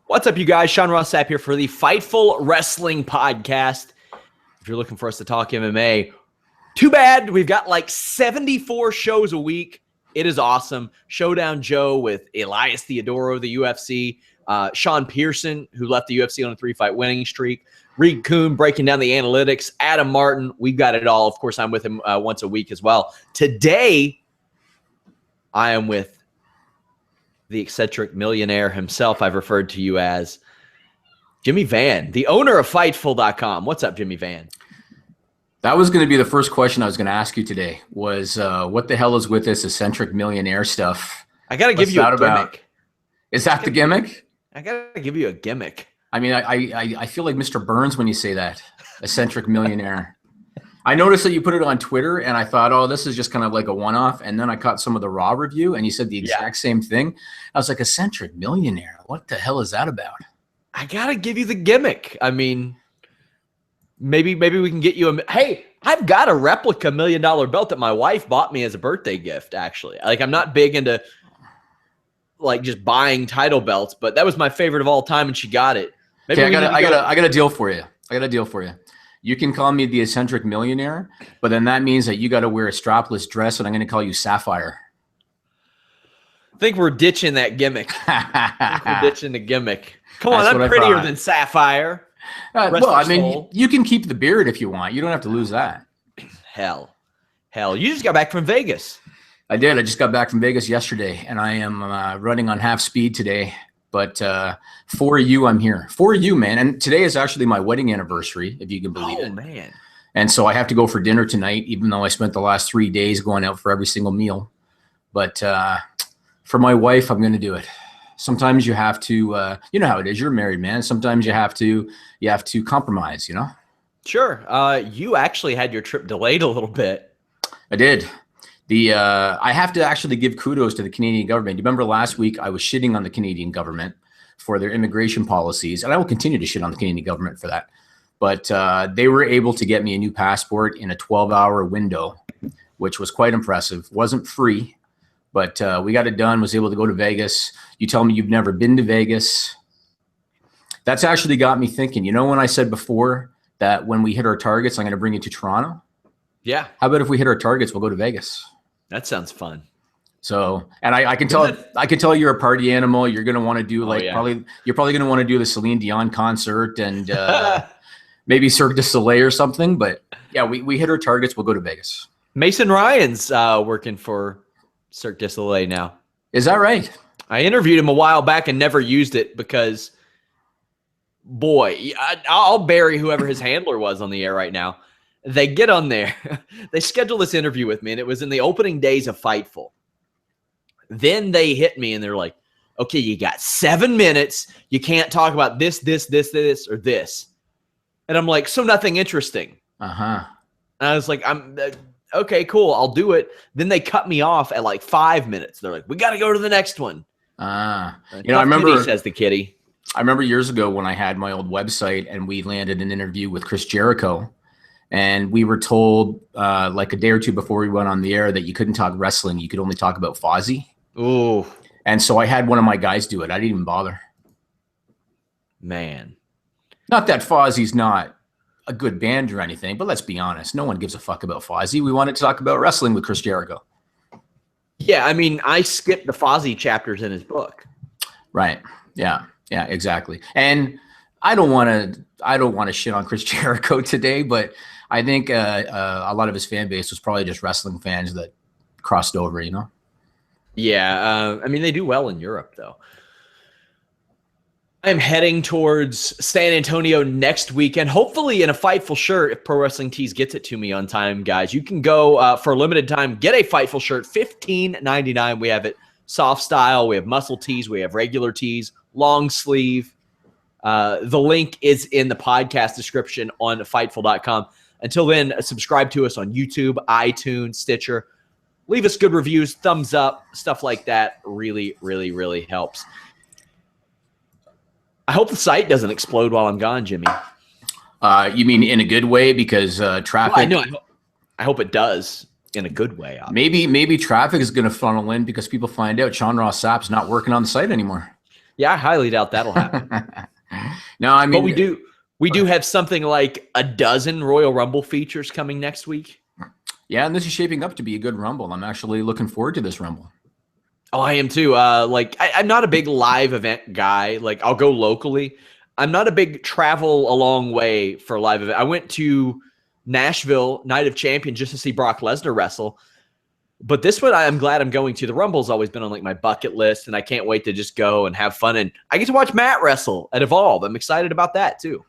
What's up, you guys? Sean Ross Sapp here for the Fightful Wrestling Podcast. If you're looking for us to talk MMA, too bad. We've got like 74 shows a week. It is awesome. Showdown Joe with Elias Theodoru, the UFC. Sean Pearson, who left the UFC on a 3-fight winning streak. Reed Kuhn breaking down the analytics. Adam Martin, we've got it all. Of course, I'm with him once a week as well. Today, I am with the eccentric millionaire himself. I've referred to you as Jimmy Van, the owner of Fightful.com. What's up, Jimmy Van? That was going to be the first question I was going to ask you today was what the hell is with this eccentric millionaire stuff? I got to give you a gimmick. Is that the gimmick? I got to give you a gimmick. I mean, I feel like Mr. Burns when you say that, eccentric millionaire. I noticed that you put it on Twitter, and I thought, oh, this is just kind of like a one-off. And then I caught some of the Raw review, and you said the exact same thing. I was like, eccentric millionaire. What the hell is that about? I got to give you the gimmick. I mean, maybe we can get you a – hey, I've got a replica $1 million belt that my wife bought me as a birthday gift, actually. Like, I'm not big into, like, just buying title belts, but that was my favorite of all time, and she got it. Maybe I got a deal for you. You can call me the eccentric millionaire, but then that means that you got to wear a strapless dress, and I'm going to call you Sapphire. I think we're ditching that gimmick. We're ditching the gimmick. Come on, I'm prettier than Sapphire. Well, I mean, you can keep the beard if you want. You don't have to lose that. Hell. You just got back from Vegas. I did. I just got back from Vegas yesterday, and I am running on half speed today. But for you, I'm here. For you, man. And today is actually my wedding anniversary, if you can believe it. Oh, man. And so I have to go for dinner tonight, even though I spent the last 3 days going out for every single meal. But for my wife, I'm going to do it. Sometimes you have to, you know how it is. You're a married man. Sometimes you have to compromise, you know? Sure. You actually had your trip delayed a little bit. I did. I have to actually give kudos to the Canadian government. You remember last week I was shitting on the Canadian government for their immigration policies, and I will continue to shit on the Canadian government for that. But they were able to get me a new passport in a 12-hour window, which was quite impressive. Wasn't free, but we got it done, was able to go to Vegas. You tell me you've never been to Vegas. That's actually got me thinking. You know when I said before that when we hit our targets, I'm going to bring you to Toronto? Yeah. How about if we hit our targets, we'll go to Vegas? That sounds fun. So, and I can tell you're a party animal. You're going to want to do you're probably going to want to do the Celine Dion concert and maybe Cirque du Soleil or something. But yeah, we hit our targets. We'll go to Vegas. Mason Ryan's working for Cirque du Soleil now. Is that right? I interviewed him a while back and never used it because, boy, I'll bury whoever his handler was on the air right now. They get on there. They schedule this interview with me, and it was in the opening days of Fightful. Then they hit me, and they're like, okay, you got 7 minutes. You can't talk about this, or this. And I'm like, so nothing interesting. Uh-huh. And I was like, okay, cool, I'll do it. Then they cut me off at like 5 minutes. They're like, we got to go to the next one. I remember, says the kitty. I remember years ago when I had my old website, and we landed an interview with Chris Jericho. And we were told like a day or two before we went on the air that you couldn't talk wrestling. You could only talk about Fozzy. Ooh. And so I had one of my guys do it. I didn't even bother. Man. Not that Fozzy's not a good band or anything, but let's be honest. No one gives a fuck about Fozzy. We wanted to talk about wrestling with Chris Jericho. Yeah, I mean, I skipped the Fozzy chapters in his book. Right. Yeah, exactly. And I don't want to shit on Chris Jericho today, but I think a lot of his fan base was probably just wrestling fans that crossed over, you know? Yeah. I mean, they do well in Europe, though. I'm heading towards San Antonio next weekend, hopefully in a Fightful shirt if Pro Wrestling Tees gets it to me on time, guys. You can go for a limited time, get a Fightful shirt, $15.99. We have it soft style. We have muscle tees. We have regular tees, long sleeve. The link is in the podcast description on Fightful.com. Until then, subscribe to us on YouTube, iTunes, Stitcher. Leave us good reviews, thumbs up, stuff like that. Really, really, really helps. I hope the site doesn't explode while I'm gone, Jimmy. You mean in a good way because traffic? Well, I hope it does in a good way. Maybe traffic is going to funnel in because people find out Sean Ross Sapp's not working on the site anymore. Yeah, I highly doubt that'll happen. No, I mean, but we do have something like a dozen Royal Rumble features coming next week. Yeah, and this is shaping up to be a good Rumble. I'm actually looking forward to this Rumble. Oh, I am too. I'm not a big live event guy. Like, I'll go locally. I'm not a big travel a long way for a live event. I went to Nashville Night of Champions just to see Brock Lesnar wrestle. But this one, I'm glad I'm going to. The Rumble's always been on like my bucket list, and I can't wait to just go and have fun. And I get to watch Matt wrestle at Evolve. I'm excited about that too.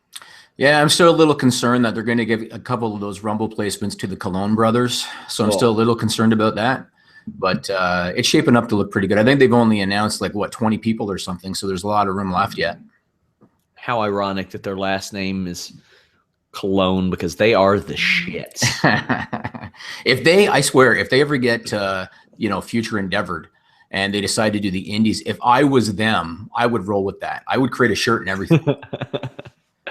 Yeah, I'm still a little concerned that they're going to give a couple of those Rumble placements to the Cologne brothers. So I'm still a little concerned about that. But it's shaping up to look pretty good. I think they've only announced 20 people or something. So there's a lot of room left yet. How ironic that their last name is Cologne, because they are the shit. I swear, if they ever get, Future Endeavored and they decide to do the indies, if I was them, I would roll with that. I would create a shirt and everything.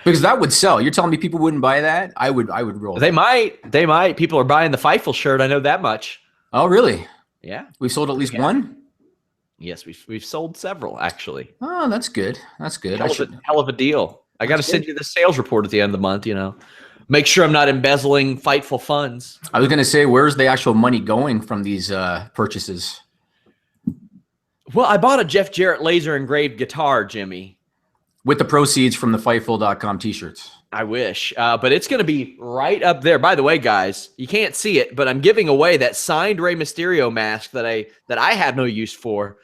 Because that would sell. You're telling me people wouldn't buy that? I would roll. They might. People are buying the Fightful shirt. I know that much. Oh, really? Yeah. We've sold at least one? Yes, we've sold several, actually. Oh, that's good. That's good. Hell of a deal. I got to send you the sales report at the end of the month, Make sure I'm not embezzling Fightful funds. I was going to say, where's the actual money going from these purchases? Well, I bought a Jeff Jarrett laser engraved guitar, Jimmy. With the proceeds from the Fightful.com t-shirts. I wish, but it's going to be right up there. By the way, guys, you can't see it, but I'm giving away that signed Rey Mysterio mask that I have no use for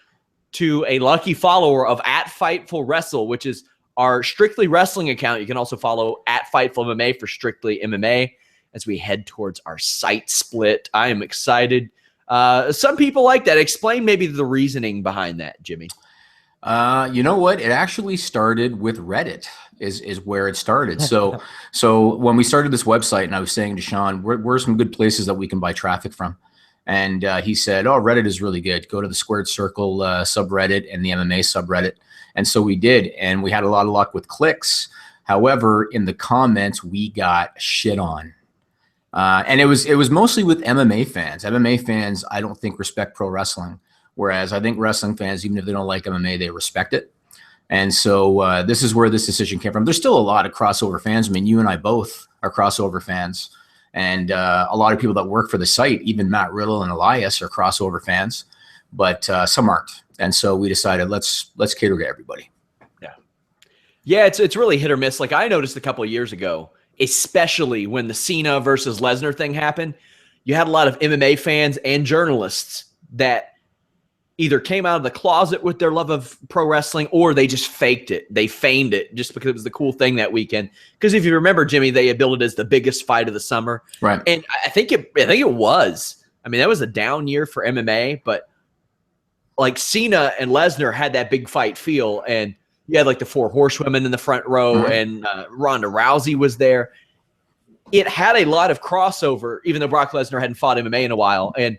to a lucky follower of @FightfulWrestle, which is our Strictly Wrestling account. You can also follow @FightfulMMA for Strictly MMA as we head towards our site split. I am excited. Some people like that. Explain maybe the reasoning behind that, Jimmy. You know what? It actually started with Reddit is where it started. So when we started this website, and I was saying to Sean, where are some good places that we can buy traffic from? And he said, oh, Reddit is really good. Go to the Squared Circle subreddit and the MMA subreddit. And so we did, and we had a lot of luck with clicks. However, in the comments, we got shit on. And it was mostly with MMA fans. MMA fans, I don't think, respect pro wrestling. Whereas I think wrestling fans, even if they don't like MMA, they respect it. And so this is where this decision came from. There's still a lot of crossover fans. I mean, you and I both are crossover fans. And a lot of people that work for the site, even Matt Riddle and Elias, are crossover fans. But some aren't. And so we decided let's cater to everybody. Yeah, it's really hit or miss. Like I noticed a couple of years ago, especially when the Cena versus Lesnar thing happened, you had a lot of MMA fans and journalists that either came out of the closet with their love of pro wrestling or they just faked it. They feigned it just because it was the cool thing that weekend. Because if you remember, Jimmy, they billed it as the biggest fight of the summer. Right. And I think it was. I mean, that was a down year for MMA, but like Cena and Lesnar had that big fight feel. And you had like the 4 horsewomen in the front row and Ronda Rousey was there. It had a lot of crossover, even though Brock Lesnar hadn't fought MMA in a while. And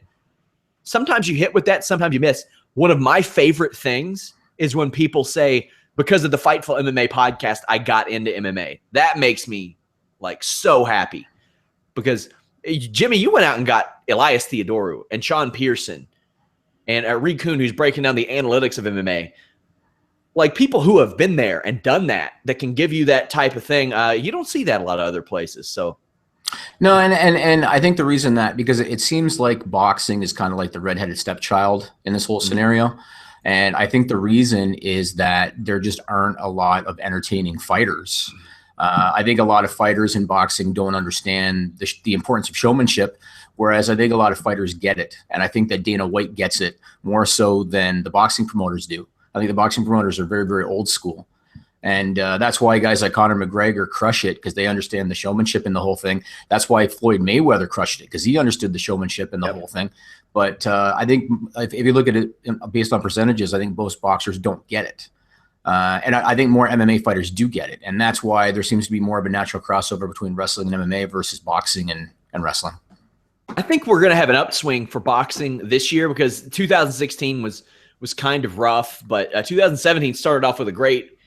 sometimes you hit with that, sometimes you miss. One of my favorite things is when people say, because of the Fightful MMA podcast, I got into MMA. That makes me like so happy because Jimmy, you went out and got Elias Theodoru and Sean Pearson and Reed Kuhn, who's breaking down the analytics of MMA. Like people who have been there and done that can give you that type of thing. You don't see that a lot of other places. So. No, and I think the reason that, because it seems like boxing is kind of like the redheaded stepchild in this whole scenario. And I think the reason is that there just aren't a lot of entertaining fighters. I think a lot of fighters in boxing don't understand the importance of showmanship, whereas I think a lot of fighters get it. And I think that Dana White gets it more so than the boxing promoters do. I think the boxing promoters are very, very old school. And that's why guys like Conor McGregor crush it, because they understand the showmanship in the whole thing. That's why Floyd Mayweather crushed it, because he understood the showmanship in the whole thing. But I think if you look at it based on percentages, I think most boxers don't get it. And I think more MMA fighters do get it. And that's why there seems to be more of a natural crossover between wrestling and MMA versus boxing and wrestling. I think we're going to have an upswing for boxing this year because 2016 was kind of rough, but 2017 started off with a great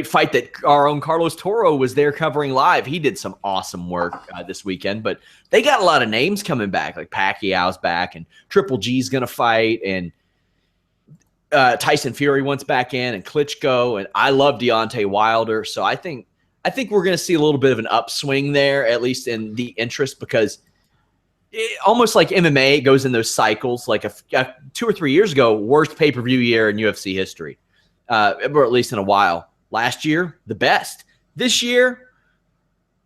fight that our own Carlos Toro was there covering live. He did some awesome work this weekend, but they got a lot of names coming back, like Pacquiao's back and Triple G's going to fight. And Tyson Fury wants back in, and Klitschko, and I love Deontay Wilder. So I think we're going to see a little bit of an upswing there, at least in the interest, because almost like MMA, it goes in those cycles. Like 2 or 3 years ago, worst pay-per-view year in UFC history, or at least in a while. Last year, the best. This year,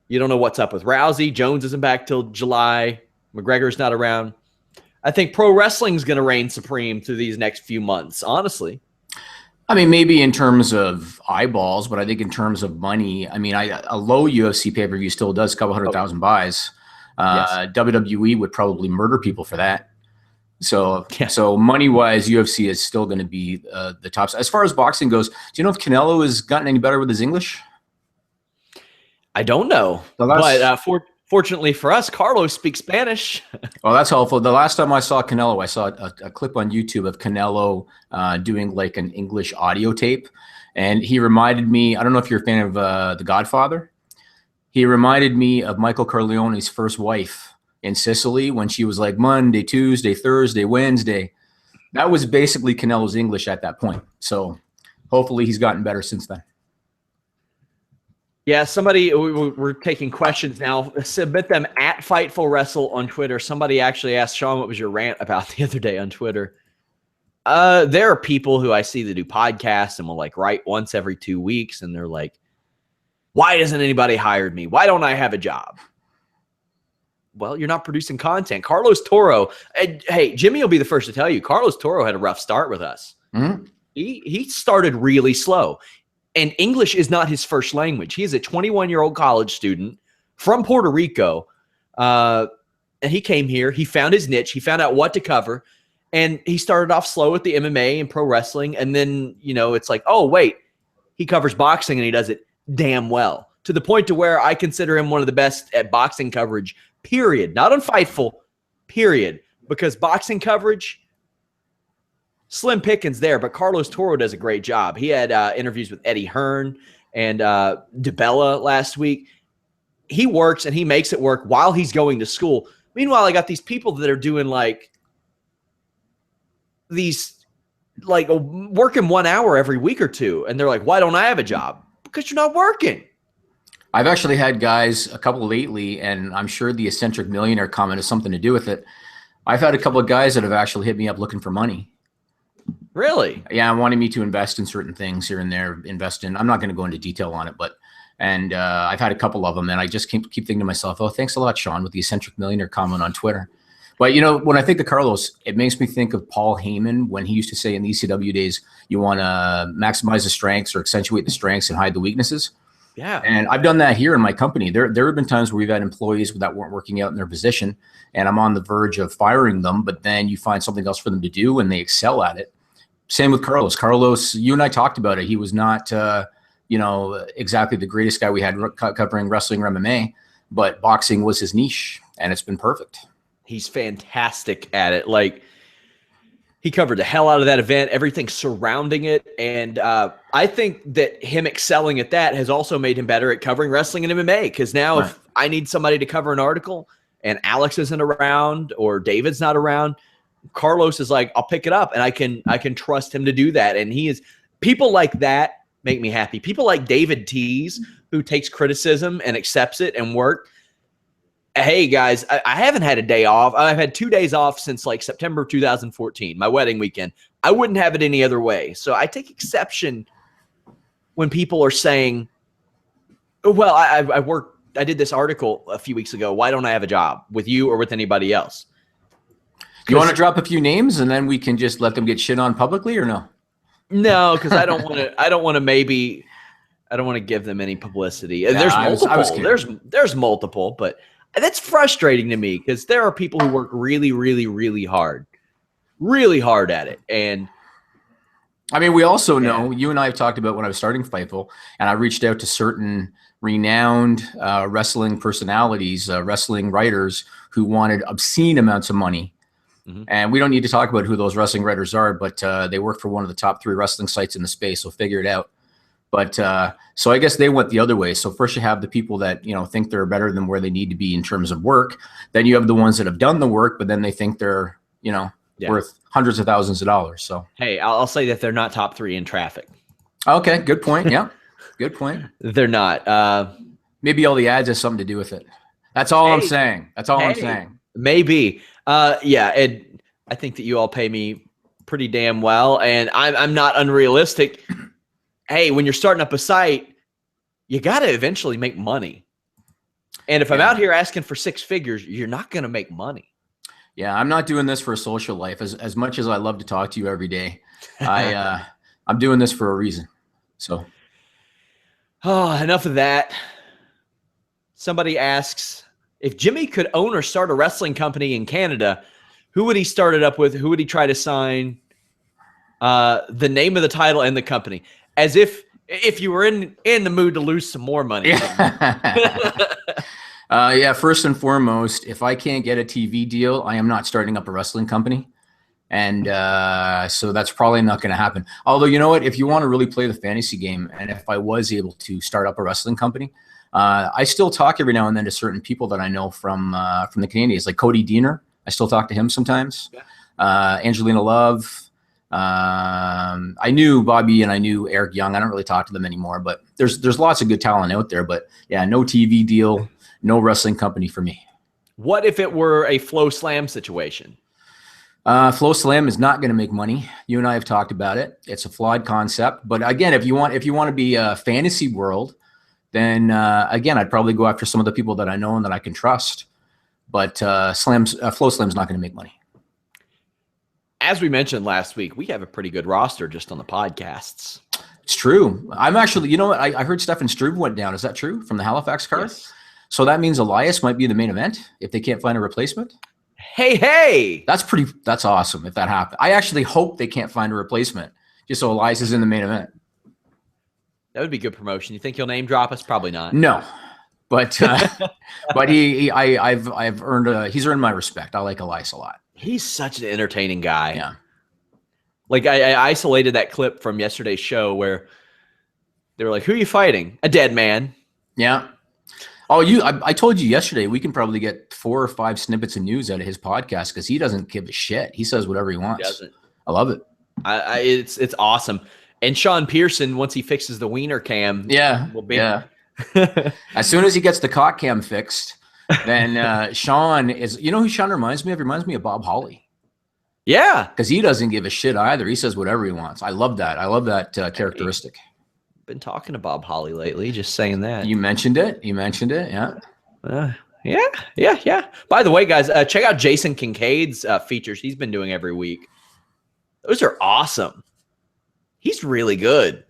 you don't know what's up with Rousey. Jones isn't back till July. McGregor's not around. I think pro wrestling is going to reign supreme through these next few months, honestly. I mean, maybe in terms of eyeballs, but I think in terms of money, I mean, a low UFC pay-per-view still does a couple 100,000 buys. Yes. WWE would probably murder people for that. So, So money-wise, UFC is still going to be the top. As far as boxing goes, do you know if Canelo has gotten any better with his English? I don't know, but fortunately for us, Carlos speaks Spanish. Well, that's helpful. The last time I saw Canelo, I saw a clip on YouTube of Canelo doing like an English audio tape, and he reminded me. I don't know if you're a fan of The Godfather. He reminded me of Michael Corleone's first wife in Sicily when she was like Monday, Tuesday, Thursday, Wednesday. That was basically Canelo's English at that point. So hopefully he's gotten better since then. Yeah, we're taking questions now. Submit them at Fightful Wrestle on Twitter. Somebody actually asked, Sean, what was your rant about the other day on Twitter? There are people who I see that do podcasts and will like write once every 2 weeks, and they're like, why hasn't anybody hired me? Why don't I have a job? Well, you're not producing content. Carlos Toro, hey, Jimmy will be the first to tell you, Carlos Toro had a rough start with us. Mm-hmm. He started really slow. And English is not his first language. He is a 21-year-old college student from Puerto Rico. And he came here. He found his niche. He found out what to cover. And he started off slow with the MMA and pro wrestling. And then, it's like, oh, wait, he covers boxing and he does it damn well. To the point to where I consider him one of the best at boxing coverage, period. Not on Fightful, period. Because boxing coverage, slim pickings there, but Carlos Toro does a great job. He had interviews with Eddie Hearn and DeBella last week. He works and he makes it work while he's going to school. Meanwhile, I got these people that are doing working 1 hour every week or two. And they're like, why don't I have a job? Because you're not working. I've actually had guys, a couple lately, and I'm sure the eccentric millionaire comment has something to do with it. I've had a couple of guys that have actually hit me up looking for money. Really? Yeah, wanting me to invest in certain things here and there. I'm not going to go into detail on it, but I've had a couple of them, and I just keep thinking to myself, oh, thanks a lot, Sean, with the eccentric millionaire comment on Twitter. But when I think of Carlos, it makes me think of Paul Heyman when he used to say in the ECW days, you want to maximize the strengths or accentuate the strengths and hide the weaknesses. Yeah. And I've done that here in my company. There have been times where we've had employees that weren't working out in their position, and I'm on the verge of firing them, but then you find something else for them to do and they excel at it. Same with Carlos. Carlos, you and I talked about it. He was not, exactly the greatest guy we had covering wrestling or MMA, but boxing was his niche, and it's been perfect. He's fantastic at it. Like, he covered the hell out of that event, everything surrounding it. And I think that him excelling at that has also made him better at covering wrestling and MMA. Because now if I need somebody to cover an article and Alex isn't around or David's not around, Carlos is like, I'll pick it up, and I can trust him to do that. And people like that make me happy. People like David Tees, who takes criticism and accepts it and work. Hey guys, I haven't had a day off. I've had 2 days off since September 2014, my wedding weekend. I wouldn't have it any other way. So I take exception when people are saying, well, I did this article a few weeks ago. Why don't I have a job with you or with anybody else? You want to drop a few names and then we can just let them get shit on publicly, or no? No, because I don't want to give them any publicity. Yeah, there's multiple. There's multiple, but that's frustrating to me because there are people who work really, really, really hard at it. And I mean, we also know, you and I have talked about when I was starting Fightful, and I reached out to certain renowned wrestling personalities, wrestling writers who wanted obscene amounts of money. Mm-hmm. And we don't need to talk about who those wrestling writers are, but they work for one of the top 3 wrestling sites in the space, so figure it out. But so I guess they went the other way. So first you have the people that, think they're better than where they need to be in terms of work. Then you have the ones that have done the work, but then they think they're, worth hundreds of thousands of dollars. So hey, I'll say that they're not top 3 in traffic. Okay, good point. Yeah, good point. They're not. Maybe all the ads has something to do with it. That's all I'm saying. That's all I'm saying. Maybe. Yeah, I think that you all pay me pretty damn well, and I'm not unrealistic. Hey, when you're starting up a site, you got to eventually make money. And if I'm out here asking for 6 figures, you're not going to make money. Yeah, I'm not doing this for a social life. As much as I love to talk to you every day, I'm doing this for a reason. So, enough of that. Somebody asks, if Jimmy could own or start a wrestling company in Canada, who would he start it up with? Who would he try to sign? The name of the title and the company, as if you were in the mood to lose some more money. Yeah. First and foremost, if I can't get a TV deal, I am not starting up a wrestling company. And so that's probably not going to happen. Although, you know what, if you want to really play the fantasy game, and if I was able to start up a wrestling company, I still talk every now and then to certain people that I know from the Canadians, like Cody Deaner. I still talk to him sometimes. Yeah. Angelina Love. I knew Bobby and I knew Eric Young. I don't really talk to them anymore, but there's lots of good talent out there. But yeah, no TV deal, no wrestling company for me. What if it were a Flow Slam situation? Flow Slam is not going to make money. You and I have talked about it. It's a flawed concept. But again, if you want to be a fantasy world, then again, I'd probably go after some of the people that I know and that I can trust. But Flow Slam's not going to make money. As we mentioned last week, we have a pretty good roster just on the podcasts. It's true. I'm actually, you know what? I heard Stefan Struve went down. Is that true from the Halifax card? Yes. So that means Elias might be the main event if they can't find a replacement. Hey! That's awesome if that happens. I actually hope they can't find a replacement just so Elias is in the main event. That would be good promotion. You think he'll name drop us? Probably not. No, but but I've earned he's earned my respect. I like Elias a lot. He's such an entertaining guy. Yeah. Like I isolated that clip from yesterday's show where they were like, "Who are you fighting? A dead man." Yeah. Oh, I told you yesterday we can probably get 4 or 5 snippets of news out of his podcast because he doesn't give a shit. He says whatever he wants. He doesn't. I love it. It's awesome. And Sean Pearson, once he fixes the wiener cam, will be. Yeah. As soon as he gets the cock cam fixed, then Sean is. You know who Sean reminds me of? He reminds me of Bob Holly. Yeah, because he doesn't give a shit either. He says whatever he wants. I love that. I love that characteristic. Been talking to Bob Holly lately, just saying that. You mentioned it. Yeah. Yeah. By the way, guys, check out Jason Kincaid's features he's been doing every week. Those are awesome. He's really good.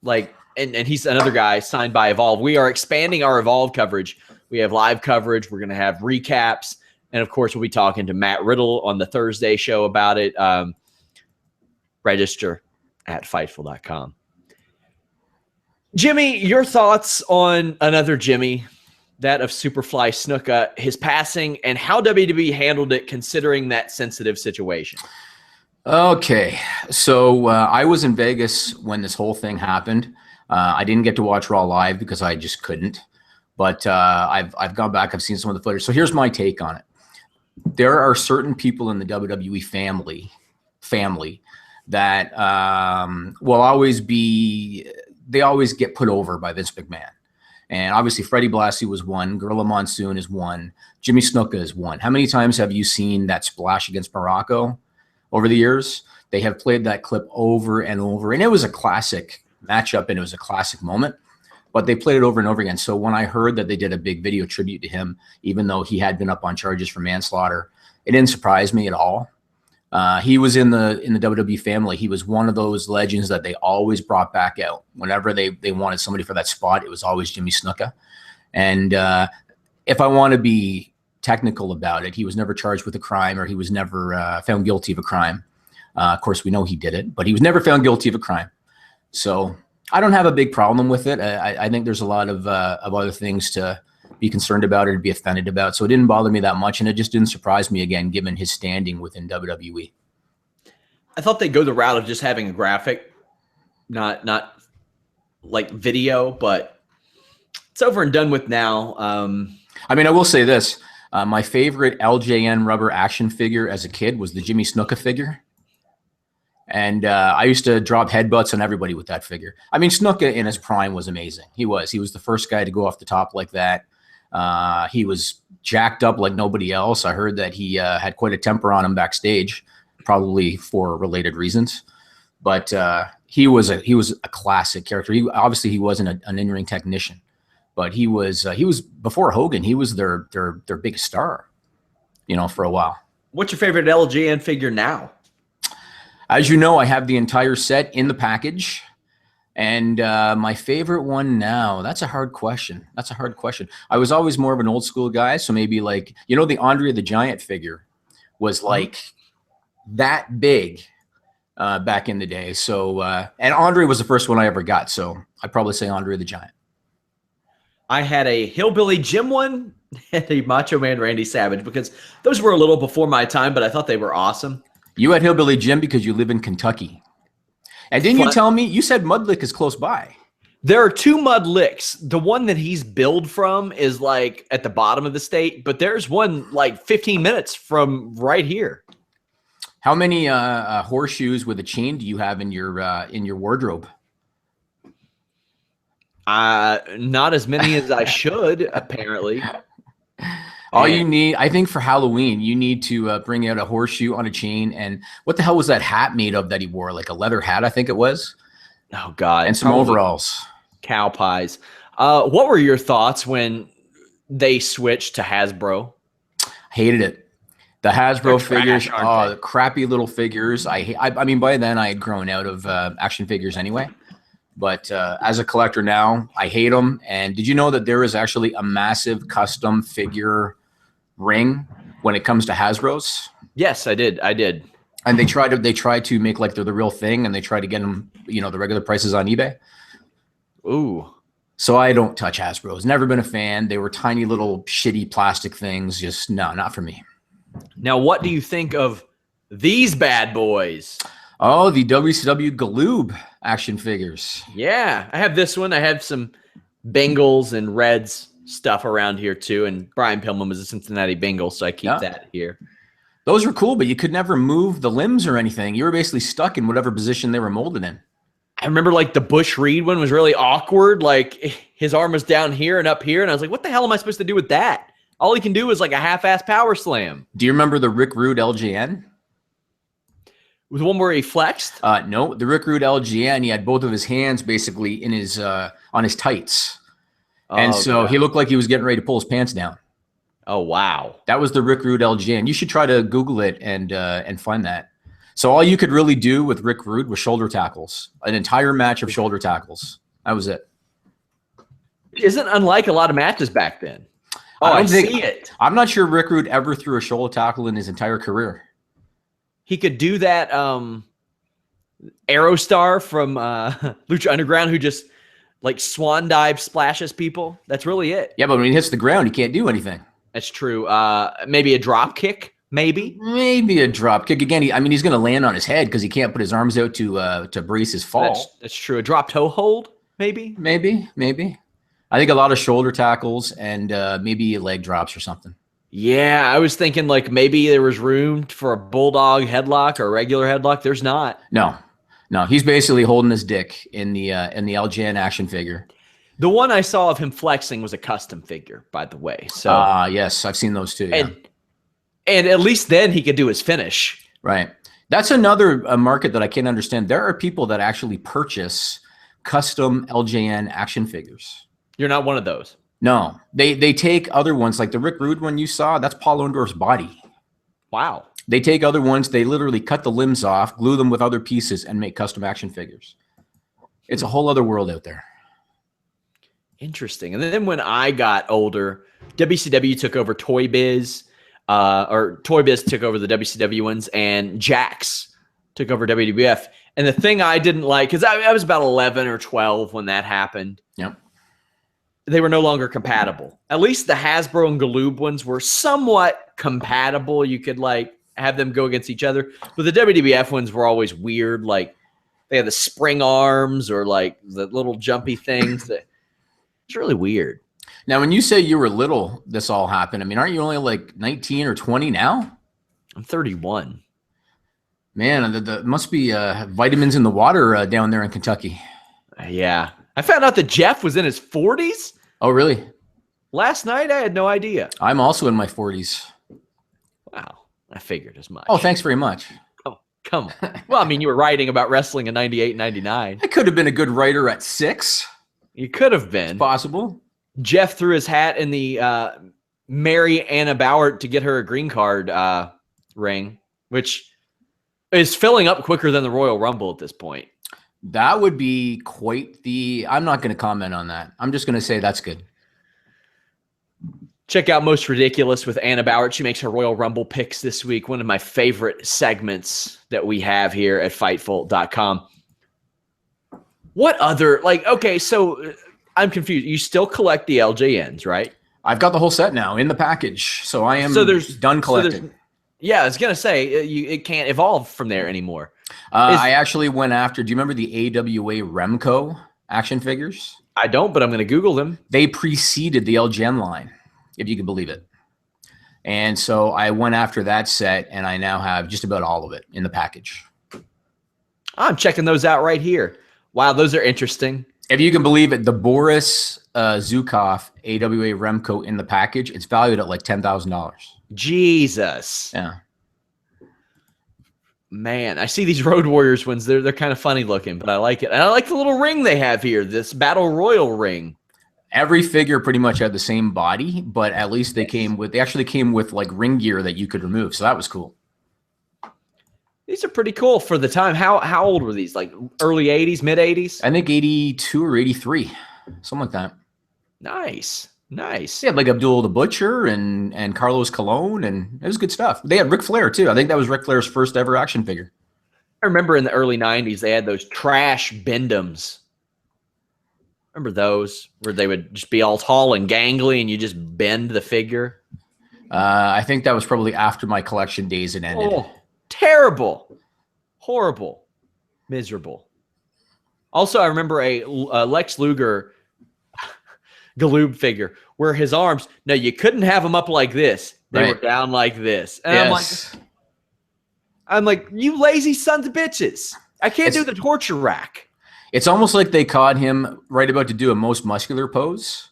Like, and he's another guy signed by Evolve. We are expanding our Evolve coverage. We have live coverage. We're going to have recaps. And, of course, we'll be talking to Matt Riddle on the Thursday show about it. Register at Fightful.com. Jimmy, your thoughts on another Jimmy, that of Superfly Snuka, his passing, and how WWE handled it considering that sensitive situation? Okay, so I was in Vegas when this whole thing happened. I didn't get to watch Raw live because I just couldn't. But I've gone back. I've seen some of the footage. So here's my take on it. There are certain people in the WWE family that will always be – they always get put over by Vince McMahon. And obviously Freddie Blassie was one. Gorilla Monsoon is one. Jimmy Snuka is one. How many times have you seen that splash against Morocco over the years? They have played that clip over and over. And it was a classic matchup and it was a classic moment. But they played it over and over again. So when I heard that they did a big video tribute to him, even though he had been up on charges for manslaughter, it didn't surprise me at all. He was in the WWE family. He was one of those legends that they always brought back out. Whenever they wanted somebody for that spot, it was always Jimmy Snuka. And if I want to be technical about it, he was never charged with a crime or he was never found guilty of a crime. Of course, we know he did it, but he was never found guilty of a crime. So I don't have a big problem with it. I think there's a lot of other things to be concerned about or to be offended about. So it didn't bother me that much, and it just didn't surprise me again, given his standing within WWE. I thought they'd go the route of just having a graphic, not like video, but it's over and done with now. I mean, I will say this. My favorite LJN rubber action figure as a kid was the Jimmy Snuka figure. And I used to drop headbutts on everybody with that figure. I mean, Snuka in his prime was amazing. He was the first guy to go off the top like that. He was jacked up like nobody else. I heard that he had quite a temper on him backstage, probably for related reasons. But he was a classic character. He wasn't an in-ring technician, but he was before Hogan. He was their biggest star, for a while. What's your favorite LJN figure now? As you know, I have the entire set in the package. And my favorite one now, that's a hard question. I was always more of an old school guy. So maybe like, the Andre the Giant figure was like that big back in the day. So, and Andre was the first one I ever got. So I'd probably say Andre the Giant. I had a Hillbilly Jim one and a Macho Man Randy Savage because those were a little before my time, but I thought they were awesome. You had Hillbilly Jim because you live in Kentucky. And didn't you tell me, you said Mud Lick is close by? There are 2 Mud Licks. The one that he's billed from is like at the bottom of the state, but there's one like 15 minutes from right here. How many horseshoes with a chain do you have in your wardrobe? Not as many as I should, apparently. All you need, I think for Halloween, you need to bring out a horseshoe on a chain. And what the hell was that hat made of that he wore? Like a leather hat, I think it was. Oh, God. And some overalls. Cow pies. What were your thoughts when they switched to Hasbro? Hated it. The Hasbro figures, the crappy little figures. I mean, by then I had grown out of action figures anyway. But as a collector now, I hate them. And did you know that there is actually a massive custom figure ring when it comes to Hasbro's? Yes, I did. And they try to make like they're the real thing, and they try to get them, the regular prices on eBay. Ooh. So I don't touch Hasbro's. Never been a fan. They were tiny little shitty plastic things. Just no, not for me. Now, what do you think of these bad boys? Oh, the WCW Galoob action figures. Yeah, I have this one. I have some Bengals and Reds stuff around here too. And Brian Pillman was a Cincinnati Bengal, so I keep that here. Those were cool, but you could never move the limbs or anything. You were basically stuck in whatever position they were molded in. I remember like the Bush Reed one was really awkward. Like his arm was down here and up here. And I was like, what the hell am I supposed to do with that? All he can do is like a half-ass power slam. Do you remember the Rick Rude LJN? The one where he flexed? No, the Rick Rude LJN, he had both of his hands basically in his on his tights. And so he looked like he was getting ready to pull his pants down. Oh, wow. That was the Rick Rude LJN. You should try to Google it and find that. So all you could really do with Rick Rude was shoulder tackles. An entire match of shoulder tackles. That was it. Isn't unlike a lot of matches back then. Oh, I see it. I'm not sure Rick Rude ever threw a shoulder tackle in his entire career. He could do that Aerostar from Lucha Underground who just like swan dive splashes people. That's really it. Yeah, but when he hits the ground, he can't do anything. That's true. Maybe a drop kick, maybe. Maybe a drop kick. Again, he's going to land on his head because he can't put his arms out to brace his fall. That's true. A drop toe hold, maybe. Maybe. I think a lot of shoulder tackles and maybe leg drops or something. Yeah, I was thinking like maybe there was room for a bulldog headlock or a regular headlock. There's not. No. He's basically holding his dick in the LJN action figure. The one I saw of him flexing was a custom figure, by the way. So yes, I've seen those too. Yeah. And at least then he could do his finish. Right. That's another market that I can't understand. There are people that actually purchase custom LJN action figures. You're not one of those. No, they take other ones like the Rick Rude one you saw. That's Paul Orndorff's body. Wow. They take other ones. They literally cut the limbs off, glue them with other pieces, and make custom action figures. It's a whole other world out there. Interesting. And then when I got older, WCW took over Toy Biz, or Toy Biz took over the WCW ones, and Jax took over WWF. And the thing I didn't like, because I was about 11 or 12 when that happened. Yep. They were no longer compatible. At least the Hasbro and Galoob ones were somewhat compatible. You could like have them go against each other. But the WWF ones were always weird. Like they had the spring arms or like the little jumpy things. It's really weird. Now, when you say you were little, this all happened. I mean, aren't you only like 19 or 20 now? I'm 31. Man, the must be vitamins in the water down there in Kentucky. Yeah. I found out that Jeff was in his 40s. Oh, really? Last night, I had no idea. I'm also in my 40s. Wow. I figured as much. Oh, thanks very much. Oh, come on. Well, I mean, you were writing about wrestling in 98, 99. I could have been a good writer at 6. You could have been. It's possible. Jeff threw his hat in the Mary Anna Bauer to get her a green card ring, which is filling up quicker than the Royal Rumble at this point. That would be quite the... I'm not going to comment on that. I'm just going to say that's good. Check out Most Ridiculous with Anna Bauer. She makes her Royal Rumble picks this week. One of my favorite segments that we have here at Fightful.com. What other... okay, so I'm confused. You still collect the LJNs, right? I've got the whole set now in the package, so I am done collecting. Yeah, I was going to say, it can't evolve from there anymore. I actually went after, do you remember the AWA Remco action figures? I don't, but I'm going to Google them. They preceded the LGN line, if you can believe it. And so I went after that set, and I now have just about all of it in the package. I'm checking those out right here. Wow, those are interesting. If you can believe it, the Boris Zukov AWA Remco in the package, it's valued at like $10,000. Jesus. Yeah. Man, I see these Road Warriors ones. They're kind of funny looking, but I like it. And I like the little ring they have here, this Battle Royal ring. Every figure pretty much had the same body, but at least they actually came with like ring gear that you could remove. So that was cool. These are pretty cool for the time. How old were these? Like early 80s, mid 80s? I think 82 or 83, something like that. Nice. They had like Abdul the Butcher and Carlos Colon, and it was good stuff. They had Ric Flair too. I think that was Ric Flair's first ever action figure. I remember in the early 90s, they had those trash Bendums. Remember those where they would just be all tall and gangly and you just bend the figure? I think that was probably after my collection days had ended. Oh, terrible. Horrible. Miserable. Also, I remember a Lex Luger Galoob figure where his arms, no, you couldn't have them up like this. They were down like this. And yes. I'm like, you lazy sons of bitches. I can't do the torture rack. It's almost like they caught him right about to do a most muscular pose,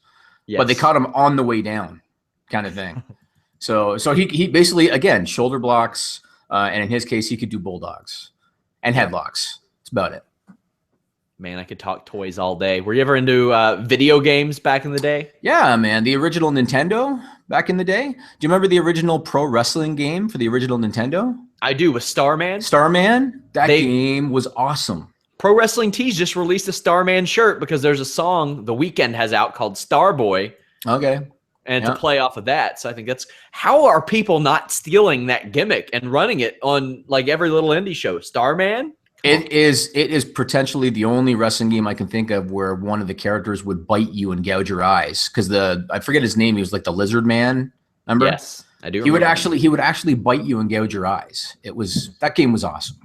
but they caught him on the way down kind of thing. So he basically, again, shoulder blocks, and in his case, he could do bulldogs and headlocks. That's about it. Man, I could talk toys all day. Were you ever into video games back in the day? Yeah, man. The original Nintendo back in the day. Do you remember the original pro wrestling game for the original Nintendo? I do, with Starman. Starman? That game was awesome. Pro Wrestling Tees just released a Starman shirt because there's a song The Weeknd has out called Starboy. Okay. And to play off of that. So I think that's, how are people not stealing that gimmick and running it on like every little indie show? Starman? It is potentially the only wrestling game I can think of where one of the characters would bite you and gouge your eyes. Because I forget his name. He was like the Lizard Man. Remember? Yes, I do. He would actually bite you and gouge your eyes. That game was awesome.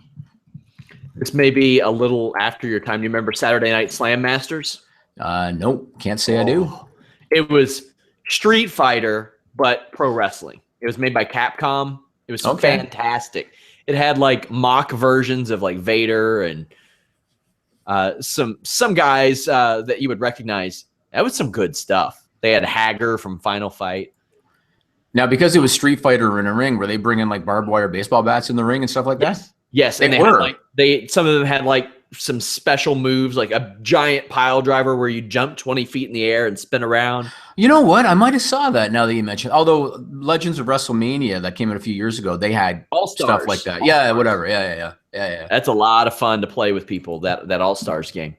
This may be a little after your time. Do you remember Saturday Night Slam Masters? Nope, can't say I do. It was Street Fighter, but pro wrestling. It was made by Capcom. It was fantastic. It had like mock versions of like Vader and some guys that you would recognize. That was some good stuff. They had Hager from Final Fight. Now, because it was Street Fighter in a ring, were they bringing like barbed wire baseball bats in the ring and stuff like that? Yes, and some of them had like some special moves, like a giant pile driver where you jump 20 feet in the air and spin around. You know what? I might have saw that now that you mentioned. Although Legends of WrestleMania that came out a few years ago, they had All-Stars. Stuff like that. Yeah, whatever. Yeah. That's a lot of fun to play with people, that All-Stars game.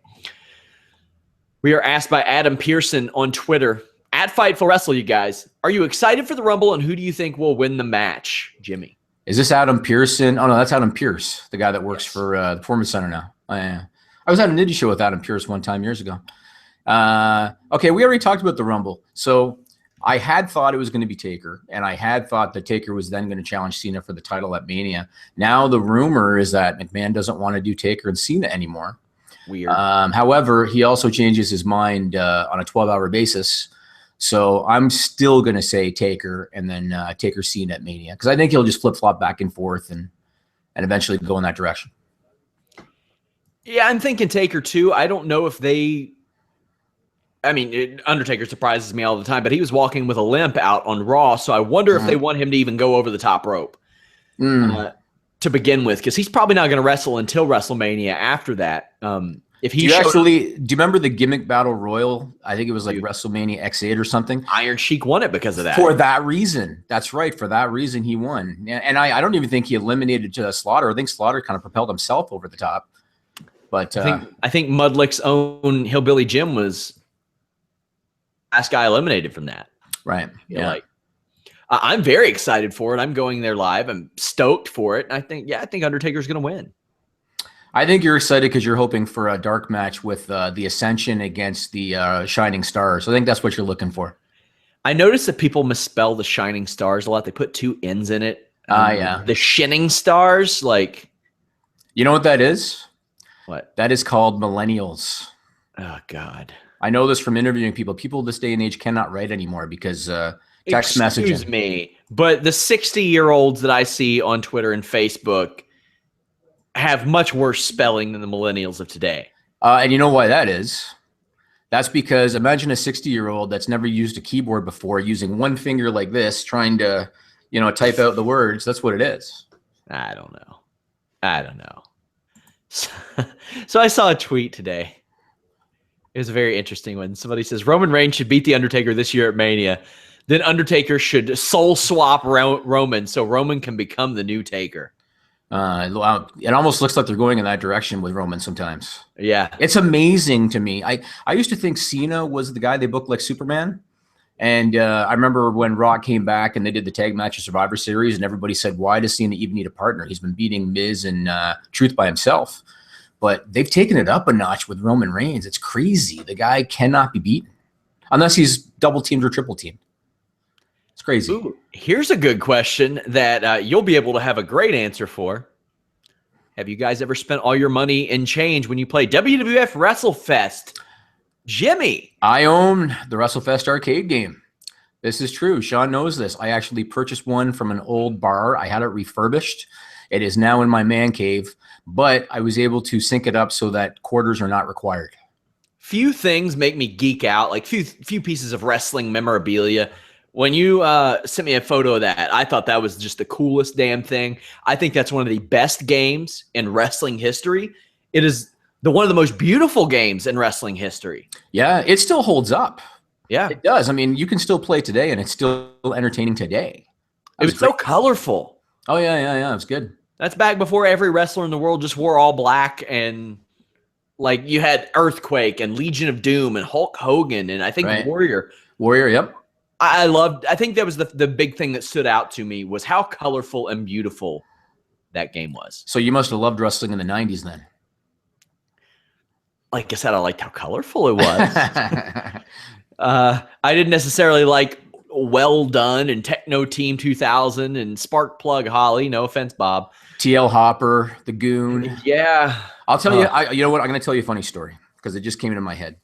We are asked by Adam Pearson on Twitter, at Fightful Wrestle, you guys, are you excited for the Rumble and who do you think will win the match, Jimmy? Is this Adam Pearson? Oh, no, that's Adam Pierce, the guy that works for the Performance Center now. I was at a Ninja show with Adam Pierce one time years ago. Okay, we already talked about the Rumble. So I had thought it was going to be Taker, and I had thought that Taker was then going to challenge Cena for the title at Mania. Now the rumor is that McMahon doesn't want to do Taker and Cena anymore. Weird. However, he also changes his mind on a 12-hour basis So I'm still going to say Taker and then Taker Cena at Mania, because I think he'll just flip-flop back and forth and eventually go in that direction. Yeah, I'm thinking Taker too. I don't know if they – I mean, Undertaker surprises me all the time, but he was walking with a limp out on Raw, so I wonder if they want him to even go over the top rope to begin with, because he's probably not going to wrestle until WrestleMania after that. If he do you remember the gimmick battle royal? I think it was like WrestleMania X8 or something. Iron Sheik won it because of that. For that reason. That's right. For that reason, he won. And I don't even think he eliminated Slaughter. I think Slaughter kind of propelled himself over the top. But I think Mudlick's own Hillbilly Jim was last guy eliminated from that. Right. Yeah. I'm very excited for it. I'm going there live. I'm stoked for it. I think Undertaker's going to win. I think you're excited because you're hoping for a dark match with the Ascension against the Shining Stars. I think that's what you're looking for. I noticed that people misspell the Shining Stars a lot. They put 2 N's in it. Yeah. The Shinning Stars, You know what that is? What? That is called millennials. Oh, God. I know this from interviewing people. People this day and age cannot write anymore because text messaging. Excuse me, but the 60-year-olds that I see on Twitter and Facebook have much worse spelling than the millennials of today. And you know why that is? That's because imagine a 60-year-old that's never used a keyboard before using one finger like this, trying to, type out the words. That's what it is. I don't know. So I saw a tweet today. It was a very interesting one. Somebody says, Roman Reigns should beat The Undertaker this year at Mania. Then Undertaker should soul swap Roman so Roman can become the new Taker. It almost looks like they're going in that direction with Roman sometimes. Yeah. It's amazing to me. I used to think Cena was the guy they booked like Superman. And I remember when Raw came back and they did the tag match of Survivor Series and everybody said, why does Cena even need a partner? He's been beating Miz and Truth by himself. But they've taken it up a notch with Roman Reigns. It's crazy. The guy cannot be beaten unless he's double teamed or triple teamed. It's crazy. Ooh, here's a good question that you'll be able to have a great answer for. Have you guys ever spent all your money in change when you play WWF WrestleFest? Jimmy. I own the WrestleFest arcade game. This is true. Sean knows this. I actually purchased one from an old bar. I had it refurbished. It is now in my man cave, but I was able to sync it up so that quarters are not required. Few things make me geek out, like few pieces of wrestling memorabilia. When you sent me a photo of that, I thought that was just the coolest damn thing. I think that's one of the best games in wrestling history. It is one of the most beautiful games in wrestling history. Yeah, it still holds up. Yeah, it does. I mean, you can still play today, and it's still entertaining today. It was so colorful. Oh, yeah. It was good. That's back before every wrestler in the world just wore all black, and you had Earthquake and Legion of Doom and Hulk Hogan and I think Warrior. Warrior, yep. I think that was the big thing that stood out to me was how colorful and beautiful that game was. So you must have loved wrestling in the 90s then. Like I said, I liked how colorful it was. I didn't necessarily like Well Done and Techno Team 2000 and Spark Plug Holly. No offense, Bob. TL Hopper, The Goon. Yeah. I'll tell you, you know what? I'm going to tell you a funny story because it just came into my head.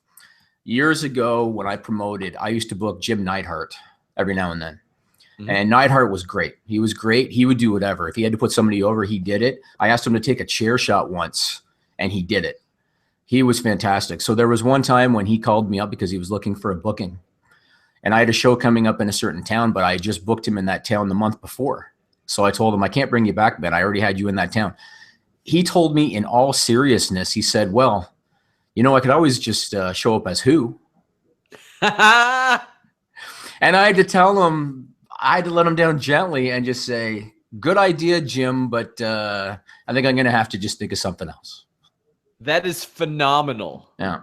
Years ago when I promoted, I used to book Jim Neidhart every now and then. Mm-hmm. And Neidhart was great. He was great. He would do whatever. If he had to put somebody over, he did it. I asked him to take a chair shot once, and he did it. He was fantastic. So there was one time when he called me up because he was looking for a booking. And I had a show coming up in a certain town, but I just booked him in that town the month before. So I told him, I can't bring you back, man. I already had you in that town. He told me in all seriousness, he said, well, I could always just show up as who. And I had to tell him, I had to let him down gently and just say, good idea, Jim, but I think I'm going to have to just think of something else. That is phenomenal. Yeah.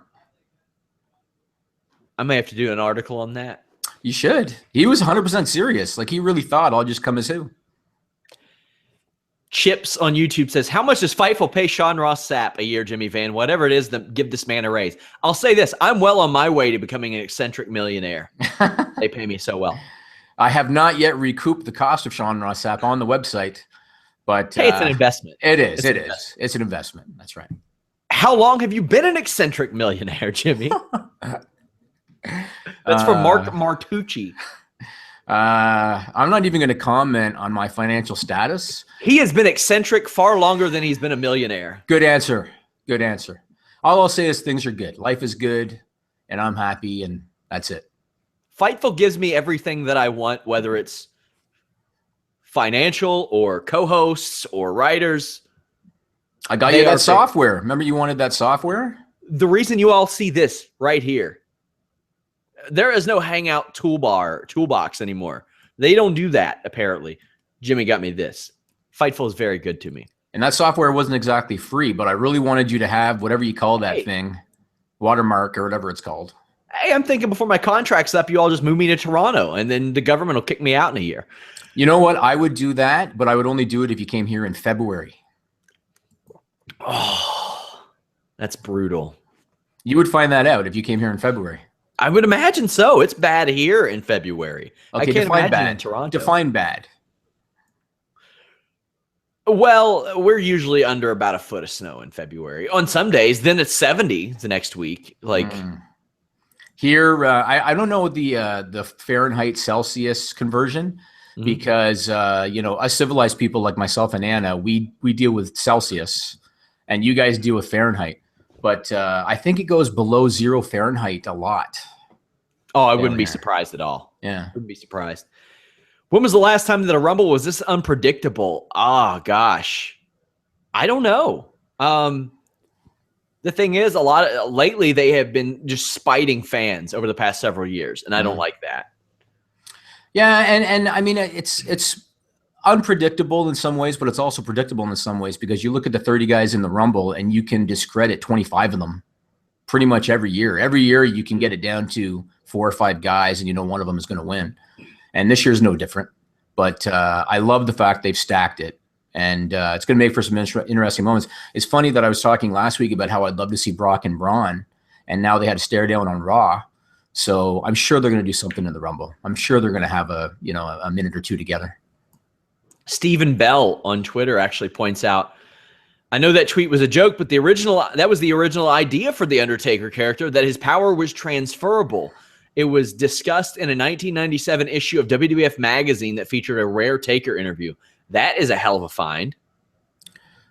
I may have to do an article on that. You should. He was 100% serious. Like, he really thought I'll just come as who. Chips on YouTube says, how much does Fightful pay Sean Ross Sapp a year, Jimmy Van? Whatever it is, give this man a raise. I'll say this. I'm well on my way to becoming an eccentric millionaire. They pay me so well. I have not yet recouped the cost of Sean Ross Sapp on the website. But hey, it's an investment. It is. It's an investment. That's right. How long have you been an eccentric millionaire, Jimmy? That's from Mark Martucci. I'm not even going to comment on my financial status. He has been eccentric far longer than he's been a millionaire. Good answer. Good answer. All I'll say is things are good. Life is good, and I'm happy, and that's it. Fightful gives me everything that I want, whether it's financial or co-hosts or writers. I got you that software. Remember you wanted that software? The reason you all see this right here, there is no Hangout toolbox anymore. They don't do that, apparently. Jimmy got me this. Fightful is very good to me. And that software wasn't exactly free, but I really wanted you to have whatever you call that thing, watermark or whatever it's called. Hey, I'm thinking before my contract's up, you all just move me to Toronto, and then the government will kick me out in a year. You know what? I would do that, but I would only do it if you came here in February. Oh, that's brutal. You would find that out if you came here in February. I would imagine so. It's bad here in February. Okay, I can't define imagine bad. in Toronto. Define bad. Well, we're usually under about a foot of snow in February. On some days, then it's 70 the next week. Like here, I don't know the Fahrenheit Celsius conversion because us civilized people like myself and Anna, we deal with Celsius, and you guys deal with Fahrenheit. But I think it goes below 0 Fahrenheit a lot. Oh, I wouldn't be surprised at all. Yeah, wouldn't be surprised. When was the last time that a Rumble was this unpredictable? Ah, gosh, I don't know. The thing is, lately they have been just spiting fans over the past several years, and I don't like that. Yeah, and I mean it's unpredictable in some ways, but it's also predictable in some ways because you look at the 30 guys in the Rumble and you can discredit 25 of them pretty much every year. Every year you can get it down to 4 or 5 guys, and one of them is going to win. And this year's no different. But I love the fact they've stacked it. And it's going to make for some interesting moments. It's funny that I was talking last week about how I'd love to see Brock and Braun, and now they had to stare down on Raw. So I'm sure they're going to do something in the Rumble. I'm sure they're going to have a minute or two together. Stephen Bell on Twitter actually points out, I know that tweet was a joke, but that was the original idea for the Undertaker character, that his power was transferable. It was discussed in a 1997 issue of WWF Magazine that featured a rare Taker interview. That is a hell of a find.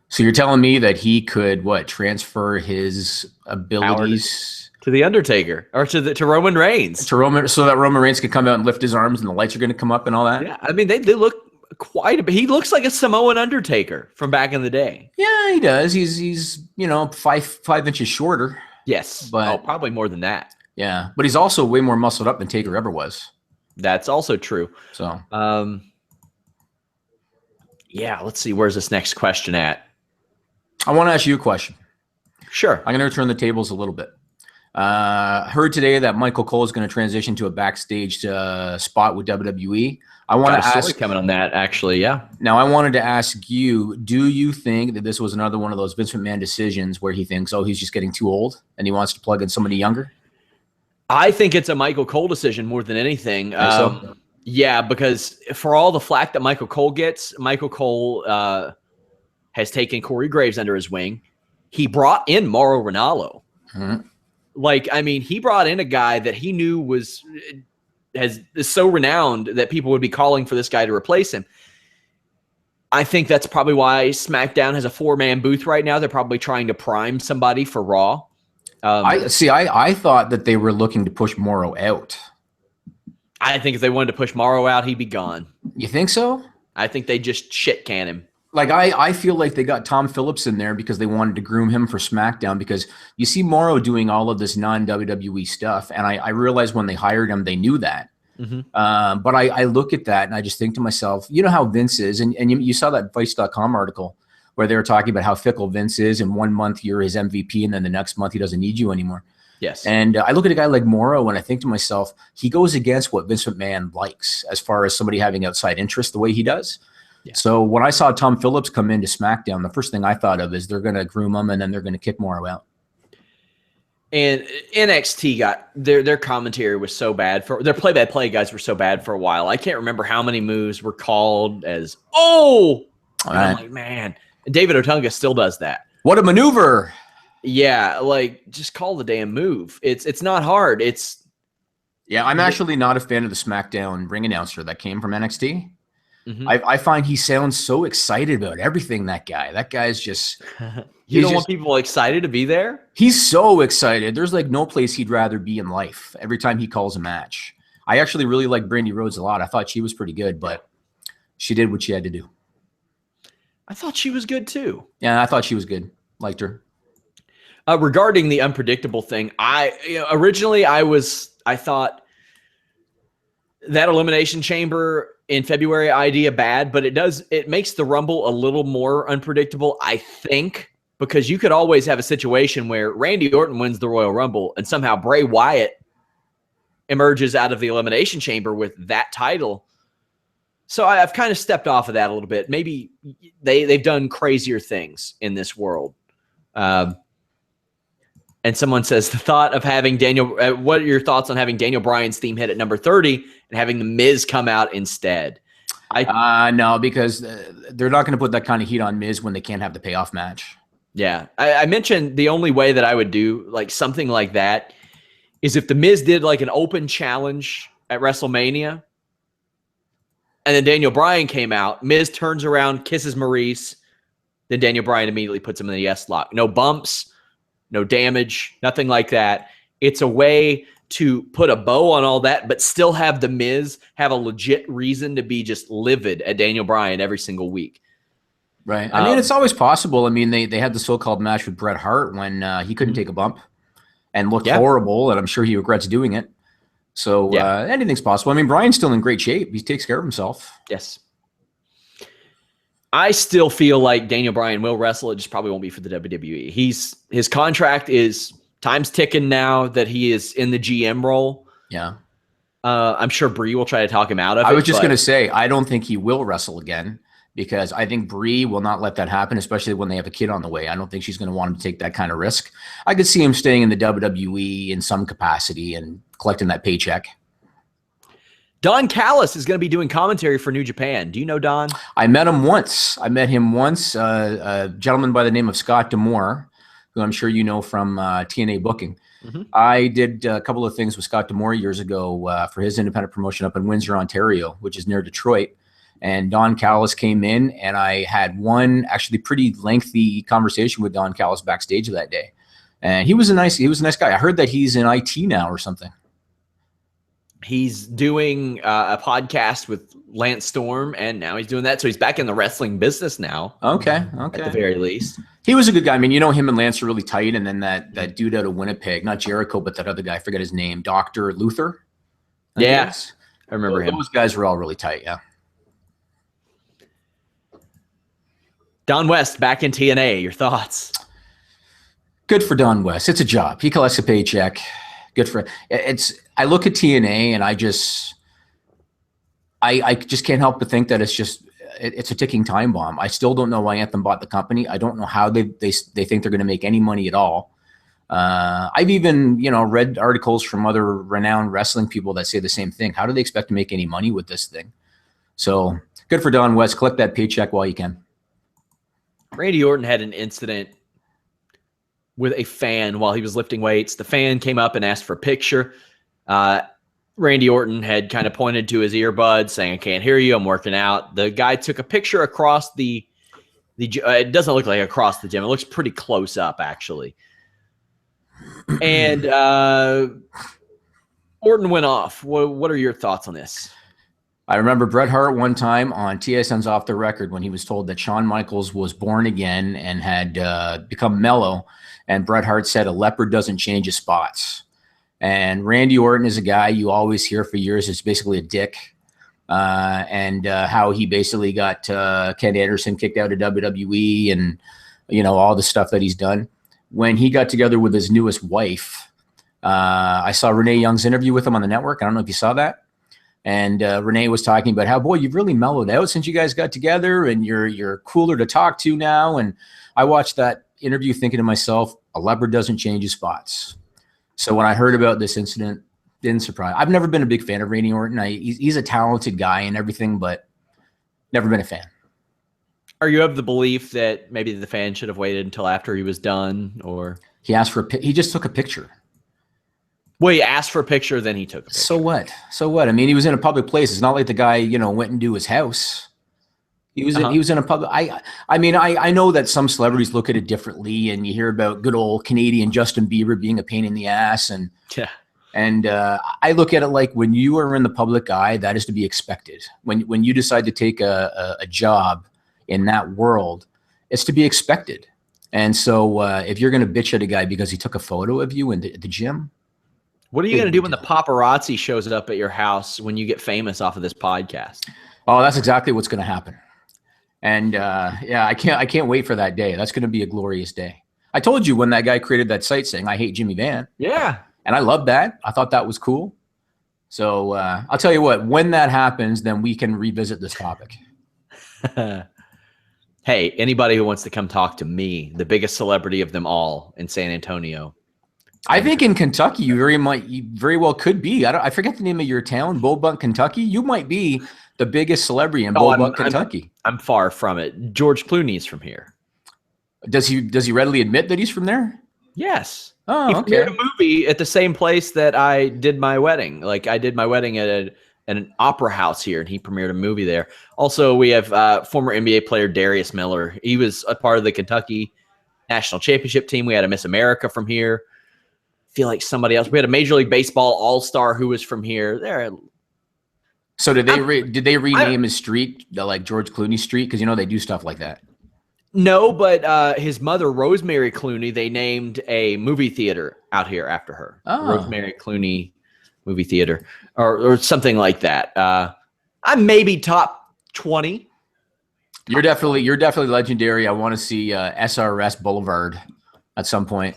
So you're telling me that he could transfer his abilities to the Undertaker or to Roman Reigns? So that Roman Reigns could come out and lift his arms and the lights are going to come up and all that? Yeah, I mean they look quite a bit. He looks like a Samoan Undertaker from back in the day. Yeah, he does. He's 5 inches shorter. Yes, but probably more than that. Yeah, but he's also way more muscled up than Taker ever was. That's also true. So, yeah, let's see. Where's this next question at? I want to ask you a question. Sure. I'm going to turn the tables a little bit. Heard today that Michael Cole is going to transition to a backstage spot with WWE. I want to ask coming on that actually. Yeah. Now I wanted to ask you, do you think that this was another one of those Vince McMahon decisions where he thinks, oh, he's just getting too old and he wants to plug in somebody younger? I think it's a Michael Cole decision more than anything. So? Yeah, because for all the flack that Michael Cole gets, Michael Cole has taken Corey Graves under his wing. He brought in Mauro Ranallo. Mm-hmm. He brought in a guy that he knew is so renowned that people would be calling for this guy to replace him. I think that's probably why SmackDown has a 4-man booth right now. They're probably trying to prime somebody for Raw. I thought that they were looking to push Mauro out. I think if they wanted to push Mauro out, he'd be gone. You think so? I think they just shit can him. I feel like they got Tom Phillips in there because they wanted to groom him for SmackDown, because you see Mauro doing all of this non-WWE stuff, and I realized when they hired him, they knew that. Mm-hmm. But I look at that and I just think to myself, you know how Vince is, and you saw that Vice.com article where they were talking about how fickle Vince is, and 1 month you're his MVP and then the next month he doesn't need you anymore. Yes. And I look at a guy like Mauro and I think to myself, he goes against what Vince McMahon likes as far as somebody having outside interest the way he does. Yeah. So when I saw Tom Phillips come into SmackDown, the first thing I thought of is they're going to groom him and then they're going to kick Mauro out. And NXT got their commentary was so bad for their play-by-play guys were so bad for a while. I can't remember how many moves were called as I'm like, man. And David Otunga still does that. What a maneuver! Yeah, just call the damn move. It's not hard. Yeah, I'm actually not a fan of the SmackDown ring announcer that came from NXT. Mm-hmm. I find he sounds so excited about everything. That guy's just. You don't want people excited to be there? He's so excited. There's like no place he'd rather be in life every time he calls a match. I actually really like Brandy Rhodes a lot. I thought she was pretty good, but she did what she had to do. I thought she was good too. Yeah, I thought she was good. Liked her. Regarding the unpredictable thing, originally I thought that Elimination Chamber in February idea bad, but it makes the Rumble a little more unpredictable, I think, because you could always have a situation where Randy Orton wins the Royal Rumble and somehow Bray Wyatt emerges out of the Elimination Chamber with that title. So I've kind of stepped off of that a little bit. Maybe they've done crazier things in this world. And someone says, the thought of having what are your thoughts on having Daniel Bryan's theme hit at number 30 and having The Miz come out instead? No, because they're not going to put that kind of heat on Miz when they can't have the payoff match. Yeah. I mentioned the only way that I would do like something like that is if The Miz did like an open challenge at WrestleMania and then Daniel Bryan came out, Miz turns around, kisses Maurice, then Daniel Bryan immediately puts him in the yes lock. No bumps, no damage, nothing like that. It's a way to put a bow on all that, but still have The Miz have a legit reason to be just livid at Daniel Bryan every single week. Right. I mean, it's always possible. I mean, they had the so-called match with Bret Hart when he couldn't take a bump and looked horrible, and I'm sure he regrets doing it. So anything's possible. I mean, Bryan's still in great shape. He takes care of himself. Yes. I still feel like Daniel Bryan will wrestle. It just probably won't be for the WWE. His contract is time's ticking now that he is in the GM role. Yeah. I'm sure Brie will try to talk him out of it. I was just going to say, I don't think he will wrestle again because I think Brie will not let that happen, especially when they have a kid on the way. I don't think she's going to want him to take that kind of risk. I could see him staying in the WWE in some capacity and collecting that paycheck. Don Callis is going to be doing commentary for New Japan. Do you know Don? I met him once. A gentleman by the name of Scott D'Amore, who I'm sure you know from TNA booking. Mm-hmm. I did a couple of things with Scott D'Amore years ago for his independent promotion up in Windsor, Ontario, which is near Detroit. And Don Callis came in, and I had one actually pretty lengthy conversation with Don Callis backstage that day. And he was a nice guy. I heard that he's in IT now or something. He's doing a podcast with Lance Storm, and now he's doing that. So he's back in the wrestling business now. Okay. At the very least. He was a good guy. I mean, you know, him and Lance are really tight. And then that dude out of Winnipeg, not Jericho, but that other guy, I forget his name, Dr. Luther. I remember him. Those guys were all really tight, yeah. Don West back in TNA. Your thoughts? Good for Don West. It's a job. He collects a paycheck. Good for I look at TNA and I just can't help but think that it's a ticking time bomb. I still don't know why Anthem bought the company. I don't know how they think they're going to make any money at all. I've even, read articles from other renowned wrestling people that say the same thing. How do they expect to make any money with this thing? So good for Don West. Collect that paycheck while you can. Randy Orton had an incident with a fan while he was lifting weights. The fan came up and asked for a picture. Randy Orton had kind of pointed to his earbuds saying, I can't hear you, I'm working out. The guy took a picture across the it doesn't look like across the gym. It looks pretty close up, actually. And Orton went off. What are your thoughts on this? I remember Bret Hart one time on TSN's Off the Record when he was told that Shawn Michaels was born again and had become mellow. And Bret Hart said, a leopard doesn't change his spots. And Randy Orton is a guy you always hear for years is basically a dick. And how he basically got Ken Anderson kicked out of WWE and, all the stuff that he's done. When he got together with his newest wife, I saw Renee Young's interview with him on the network. I don't know if you saw that. And Renee was talking about how, boy, you've really mellowed out since you guys got together and you're cooler to talk to now. And I watched that interview thinking to myself, a leopard doesn't change his spots. So when I heard about this incident, didn't surprise. I've never been a big fan of Randy Orton. He's a talented guy and everything, but never been a fan. Are you of the belief that maybe the fan should have waited until after he was done, or he asked for he just took a picture? Well, he asked for a picture, then he took a picture. So what? So what? I mean, he was in a public place. It's not like the guy, went into his house. He was in a public. I mean, I know that some celebrities look at it differently, and you hear about good old Canadian Justin Bieber being a pain in the ass, and I look at it like when you are in the public eye, that is to be expected. When you decide to take a job in that world, it's to be expected. And so if you're going to bitch at a guy because he took a photo of you at the gym, what are you going to do when the paparazzi shows up at your house when you get famous off of this podcast? Oh, that's exactly what's going to happen. And I can't wait for that day. That's going to be a glorious day. I told you when that guy created that site saying, "I hate Jimmy Van." Yeah. And I love that. I thought that was cool. So I'll tell you what, when that happens, then we can revisit this topic. Hey, anybody who wants to come talk to me, the biggest celebrity of them all in San Antonio. I think in Kentucky, you very well could be. I forget the name of your town, Bullbuck, Kentucky. You might be the biggest celebrity in Bullbuck, Kentucky. I'm far from it. George Clooney is from here. Does he readily admit that he's from there? Yes. Oh, he premiered a movie at the same place that I did my wedding. Like I did my wedding at an opera house here, and he premiered a movie there. Also, we have former NBA player Darius Miller. He was a part of the Kentucky national championship team. We had a Miss America from here. I feel like somebody else. We had a Major League Baseball all-star who was from here. There. So did they rename his street like George Clooney Street? Because they do stuff like that. No, but his mother, Rosemary Clooney, they named a movie theater out here after her. Oh. Rosemary Clooney movie theater or something like that. I'm maybe top 20. You're definitely legendary. I want to see SRS Boulevard at some point.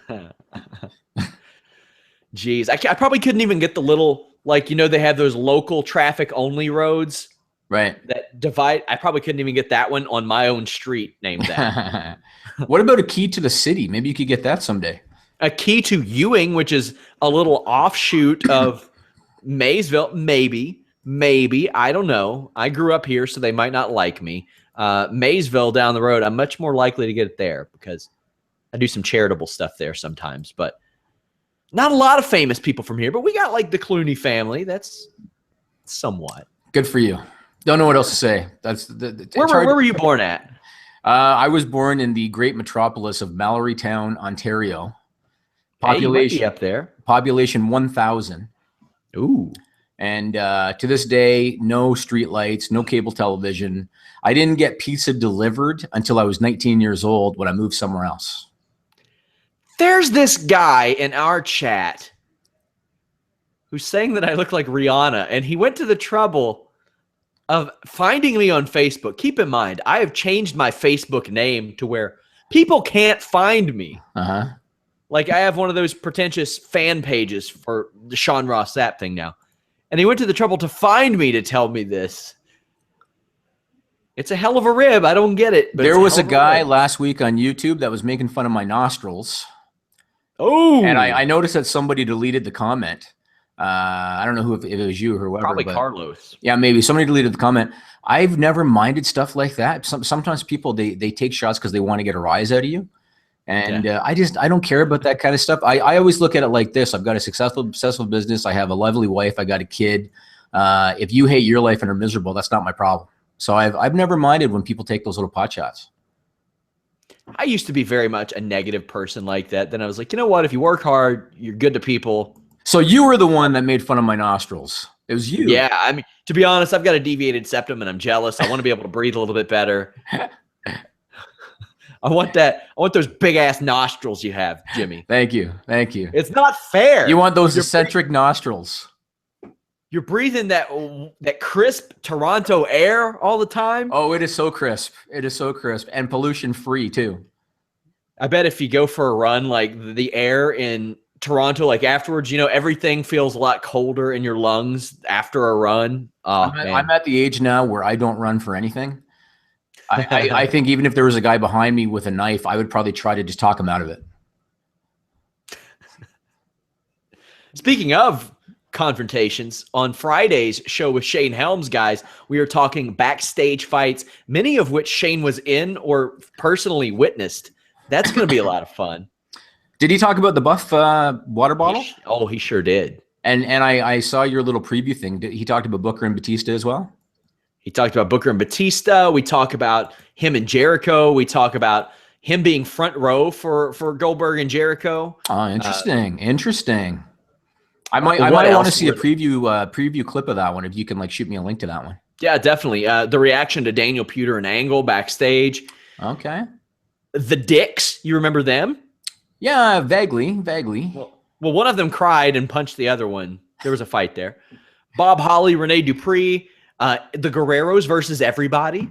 Jeez, I probably couldn't even get the little, they have those local traffic only roads. Right. That divide. I probably couldn't even get that one on my own street named that. What about a key to the city? Maybe you could get that someday. A key to Ewing, which is a little offshoot of Maysville. Maybe. I don't know. I grew up here, so they might not like me. Maysville down the road, I'm much more likely to get it there because I do some charitable stuff there sometimes. But not a lot of famous people from here. But we got the Clooney family. That's somewhat. Good for you. Don't know what else to say. Where were you born at? I was born in the great metropolis of Mallorytown, Ontario. Population up there. Population 1,000. Ooh. And to this day, no street lights, no cable television. I didn't get pizza delivered until I was 19 years old when I moved somewhere else. There's this guy in our chat who's saying that I look like Rihanna, and he went to the trouble of finding me on Facebook. Keep in mind, I have changed my Facebook name to where people can't find me. Uh-huh. I have one of those pretentious fan pages for the Sean Ross Sapp thing now. And he went to the trouble to find me to tell me this. It's a hell of a rib. I don't get it. But there was a guy last week on YouTube that was making fun of my nostrils. Oh. And I noticed that somebody deleted the comment. I don't know if it was you or whoever. Probably Carlos. Yeah, maybe somebody deleted the comment. I've never minded stuff like that. Sometimes people they take shots because they want to get a rise out of you, and I don't care about that kind of stuff. I always look at it like this: I've got a successful business. I have a lovely wife. I got a kid. If you hate your life and are miserable, that's not my problem. So I've never minded when people take those little pot shots. I used to be very much a negative person like that. Then I was like, you know what? If you work hard, you're good to people. So you were the one that made fun of my nostrils. It was you. Yeah, I mean, to be honest, I've got a deviated septum and I'm jealous. I want to be able to breathe a little bit better. I want those big ass nostrils you have, Jimmy. Thank you. It's not fair. You want those eccentric nostrils. You're breathing that crisp Toronto air all the time. Oh, it is so crisp. And pollution free too. I bet if you go for a run, the air in Toronto, afterwards, everything feels a lot colder in your lungs after a run. I'm at the age now where I don't run for anything. I think even if there was a guy behind me with a knife, I would probably try to just talk him out of it. Speaking of confrontations, on Friday's show with Shane Helms, guys, we are talking backstage fights, many of which Shane was in or personally witnessed. That's going to be a lot of fun. Did he talk about the buff water bottle? He sure did. And I saw your little preview thing. He talked about Booker and Batista as well? He talked about Booker and Batista. We talk about him and Jericho. We talk about him being front row for Goldberg and Jericho. Oh, interesting. Interesting. I might want to see a preview clip of that one if you can shoot me a link to that one. Yeah, definitely. The reaction to Daniel Puder and Angle backstage. Okay. The Dicks, you remember them? Yeah, vaguely. Well, one of them cried and punched the other one. There was a fight there. Bob Holly, Rene Dupree, the Guerreros versus everybody.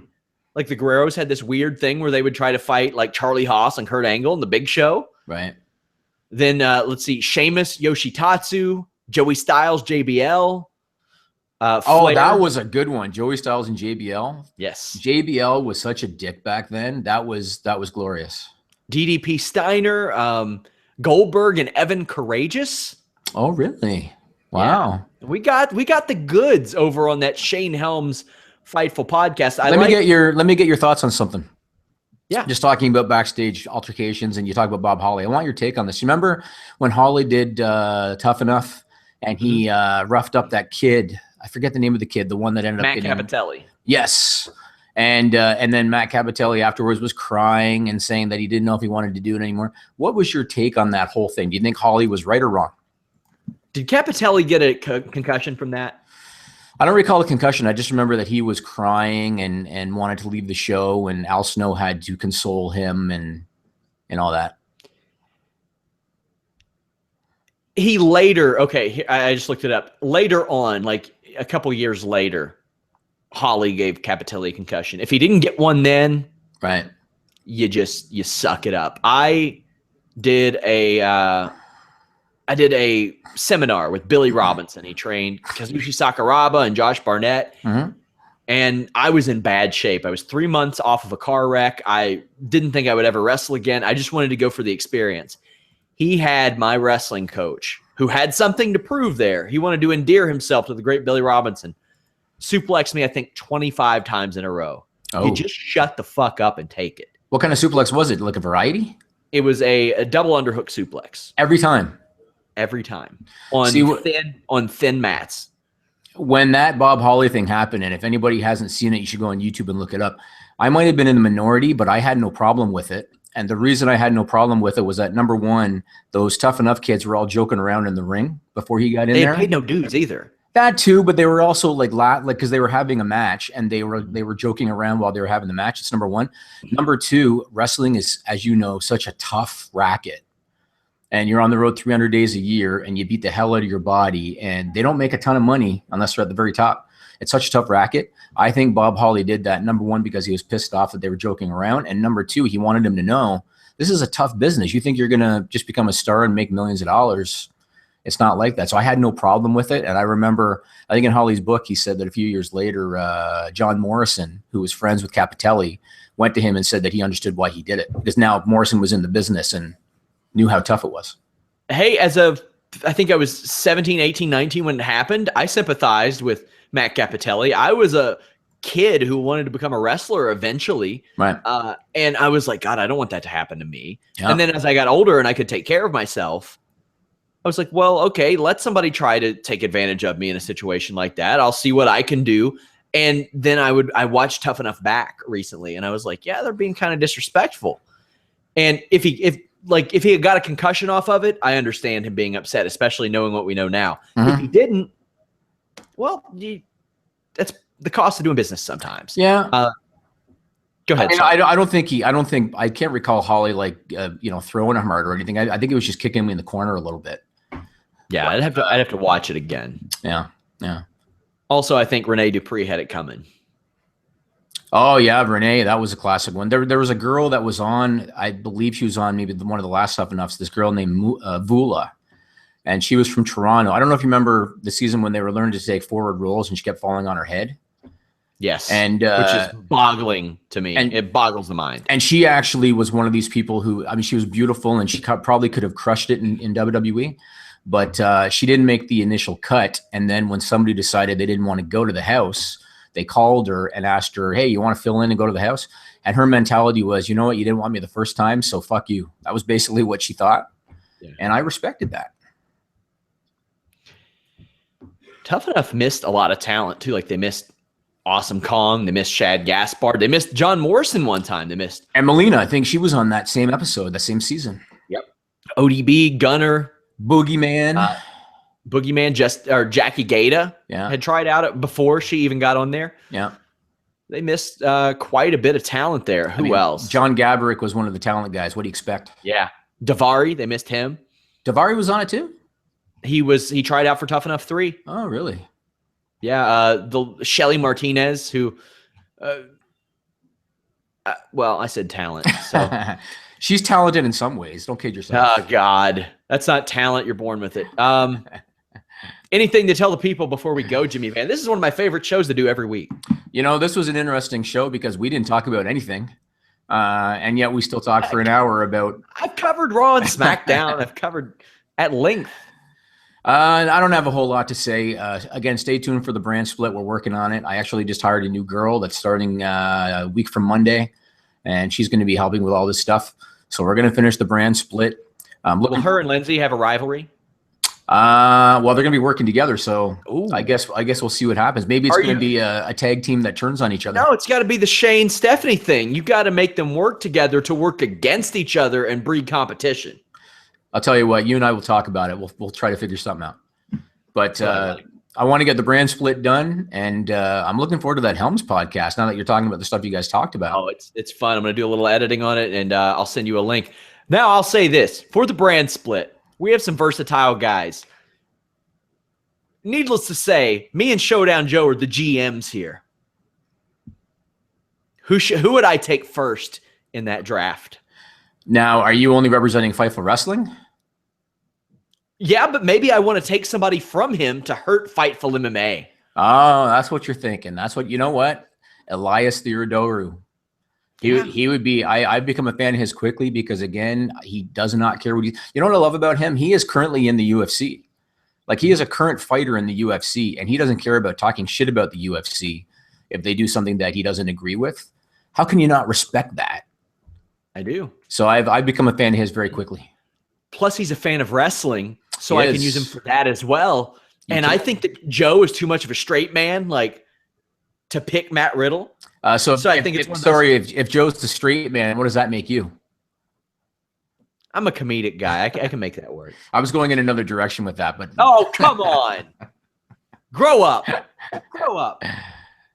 Like the Guerreros had this weird thing where they would try to fight like Charlie Haas and Kurt Angle in the Big Show. Right. Then let's see, Sheamus, Yoshitatsu, Joey Styles, JBL. Flair. That was a good one. Joey Styles and JBL. Yes. JBL was such a dick back then. That was glorious. DDP Steiner, Goldberg and Evan Courageous. Oh, really? Wow. Yeah. We got the goods over on that Shane Helms Fightful podcast. Let me get your thoughts on something. Yeah. Just talking about backstage altercations, and you talk about Bob Holly. I want your take on this. You remember when Holly did Tough Enough and he roughed up that kid? I forget the name of the kid, the one that ended up getting Matt Cappotelli. Yes. And then Matt Cappotelli afterwards was crying and saying that he didn't know if he wanted to do it anymore. What was your take on that whole thing? Do you think Holly was right or wrong? Did Cappotelli get a concussion from that? I don't recall the concussion. I just remember that he was crying and wanted to leave the show, and Al Snow had to console him and all that. He later, I just looked it up. Later on, like a couple years later, Holly gave Cappotelli a concussion. If he didn't get one then, right, you suck it up. I did a seminar with Billy Robinson. He trained Kazushi Sakuraba and Josh Barnett. Mm-hmm. And I was in bad shape. I was 3 months off of a car wreck. I didn't think I would ever wrestle again. I just wanted to go for the experience. He had my wrestling coach who had something to prove there. He wanted to endear himself to the great Billy Robinson. Suplexed me, I think, 25 times in a row. Oh. You just shut the fuck up and take it. What kind of suplex was it? Like a variety? It was a double underhook suplex. Every time? Every time. On thin mats. When that Bob Holly thing happened, and if anybody hasn't seen it, you should go on YouTube and look it up. I might have been in the minority, but I had no problem with it. And the reason I had no problem with it was that, number one, those Tough Enough kids were all joking around in the ring before he got in there. They paid no dues either. That too, but they were also like because they were having a match and they were joking around while they were having the match. It's number one. Number two, wrestling is, as you know, such a tough racket. And you're on the road 300 days a year and you beat the hell out of your body, and they don't make a ton of money unless they're at the very top. It's such a tough racket. I think Bob Holly did that, number one, because he was pissed off that they were joking around. And number two, he wanted him to know this is a tough business. You think you're going to just become a star and make millions of dollars. It's not like that. So I had no problem with it. And I remember, I think in Holly's book, he said that a few years later, John Morrison, who was friends with Cappotelli, went to him and said that he understood why he did it, because now Morrison was in the business and knew how tough it was. Hey, I think I was 17, 18, 19 when it happened, I sympathized with Matt Cappotelli. I was a kid who wanted to become a wrestler eventually. Right. And I was like, God, I don't want that to happen to me. Yeah. And then as I got older and I could take care of myself, I was like, well, okay, let somebody try to take advantage of me in a situation like that. I'll see what I can do. And then I watched Tough Enough back recently, and I was like, yeah, they're being kind of disrespectful. And if he had got a concussion off of it, I understand him being upset, especially knowing what we know now. Mm-hmm. If he didn't, well, that's the cost of doing business sometimes. Yeah. Go ahead. I can't recall Holly throwing him hard or anything. I think it was just kicking him in the corner a little bit. Yeah, I'd have to watch it again. Yeah. Yeah. Also, I think Rene Dupree had it coming. Oh yeah, Renee, that was a classic one. There was a girl that was on, I believe she was on maybe one of the last Tough Enoughs, this girl named Vula, and she was from Toronto. I don't know if you remember the season when they were learning to take forward rolls and she kept falling on her head. Yes, and which is boggling to me. And it boggles the mind. And she actually was one of these people who, I mean, she was beautiful and she probably could have crushed it in WWE, but she didn't make the initial cut. And then when somebody decided they didn't want to go to the house, they called her and asked her, hey, you want to fill in and go to the house? And her mentality was, you know what? You didn't want me the first time, so fuck you. That was basically what she thought. And I respected that. Tough Enough missed a lot of talent too. Like they missed Awesome Kong, they missed Shad Gaspard, they missed John Morrison one time. They missed and Melina. I think she was on that same episode, that same season. Yep. ODB, Gunner, Boogeyman, Jackie Gata had tried out before she even got on there. Yeah. They missed quite a bit of talent there. Who else? John Gabrick was one of the talent guys. What do you expect? Yeah. Davari, they missed him. Davari was on it too? He tried out for Tough Enough 3. Oh, really? Yeah. The Shelly Martinez, who, well, I said talent. So she's talented in some ways. Don't kid yourself. Oh, God. That's not talent. You're born with it. Anything to tell the people before we go, Jimmy Van? This is one of my favorite shows to do every week. You know, this was an interesting show because we didn't talk about anything. And yet we still talked for an hour about... I've covered Raw and SmackDown. I've covered at length. I don't have a whole lot to say. Again, stay tuned for the brand split. We're working on it. I actually just hired a new girl that's starting a week from Monday, and she's going to be helping with all this stuff. So we're going to finish the brand split. Will her and Lindsay have a rivalry? Well, they're going to be working together, so I guess we'll see what happens. Maybe it's going to be a tag team that turns on each other. No, it's got to be the Shane Stephanie thing. You got to make them work together to work against each other and breed competition. I'll tell you what, you and I will talk about it. We'll try to figure something out. But I want to get the brand split done, and I'm looking forward to that Helms podcast now that you're talking about the stuff you guys talked about. Oh, it's fun. I'm going to do a little editing on it, and I'll send you a link. Now, I'll say this. For the brand split, we have some versatile guys. Needless to say, me and Showdown Joe are the GMs here. Who would I take first in that draft? Now, are you only representing Fightful Wrestling? Yeah, but maybe I want to take somebody from him to hurt Fightful MMA. Oh, that's what you're thinking. That's what, you know what? Elias Theodoru. He would be, I've become a fan of his quickly because, again, he does not care what you know what I love about him? He is currently in the UFC. Like, he is a current fighter in the UFC, and he doesn't care about talking shit about the UFC if they do something that he doesn't agree with. How can you not respect that? I do. So I've become a fan of his very quickly. Plus, he's a fan of wrestling, so I can use him for that as well. And I think that Joe is too much of a straight man, like, to pick Matt Riddle. So I think if Joe's the straight man, what does that make you? I'm a comedic guy. I can make that work. I was going in another direction with that, but oh, come on, grow up.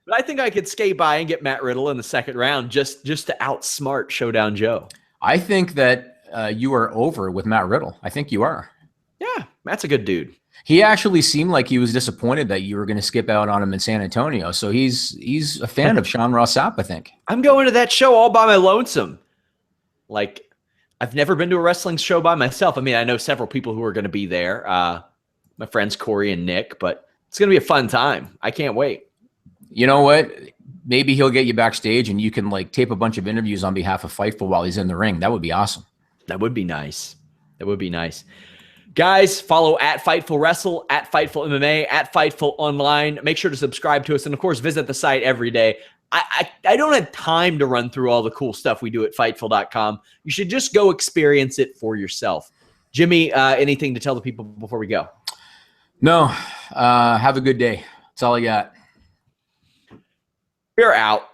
But I think I could skate by and get Matt Riddle in the second round just to outsmart Showdown Joe. I think that you are over with Matt Riddle. I think you are. Yeah, Matt's a good dude. He actually seemed like he was disappointed that you were going to skip out on him in San Antonio. So he's a fan of Sean Ross Sapp, I think. I'm going to that show all by my lonesome. Like, I've never been to a wrestling show by myself. I mean, I know several people who are going to be there. My friends Corey and Nick, but it's going to be a fun time. I can't wait. You know what? Maybe he'll get you backstage and you can like tape a bunch of interviews on behalf of Fightful while he's in the ring. That would be awesome. That would be nice. Guys, follow at Fightful Wrestle, at Fightful MMA, at Fightful Online. Make sure to subscribe to us. And, of course, visit the site every day. I don't have time to run through all the cool stuff we do at Fightful.com. You should just go experience it for yourself. Jimmy, anything to tell the people before we go? No. Have a good day. That's all I got. We're out.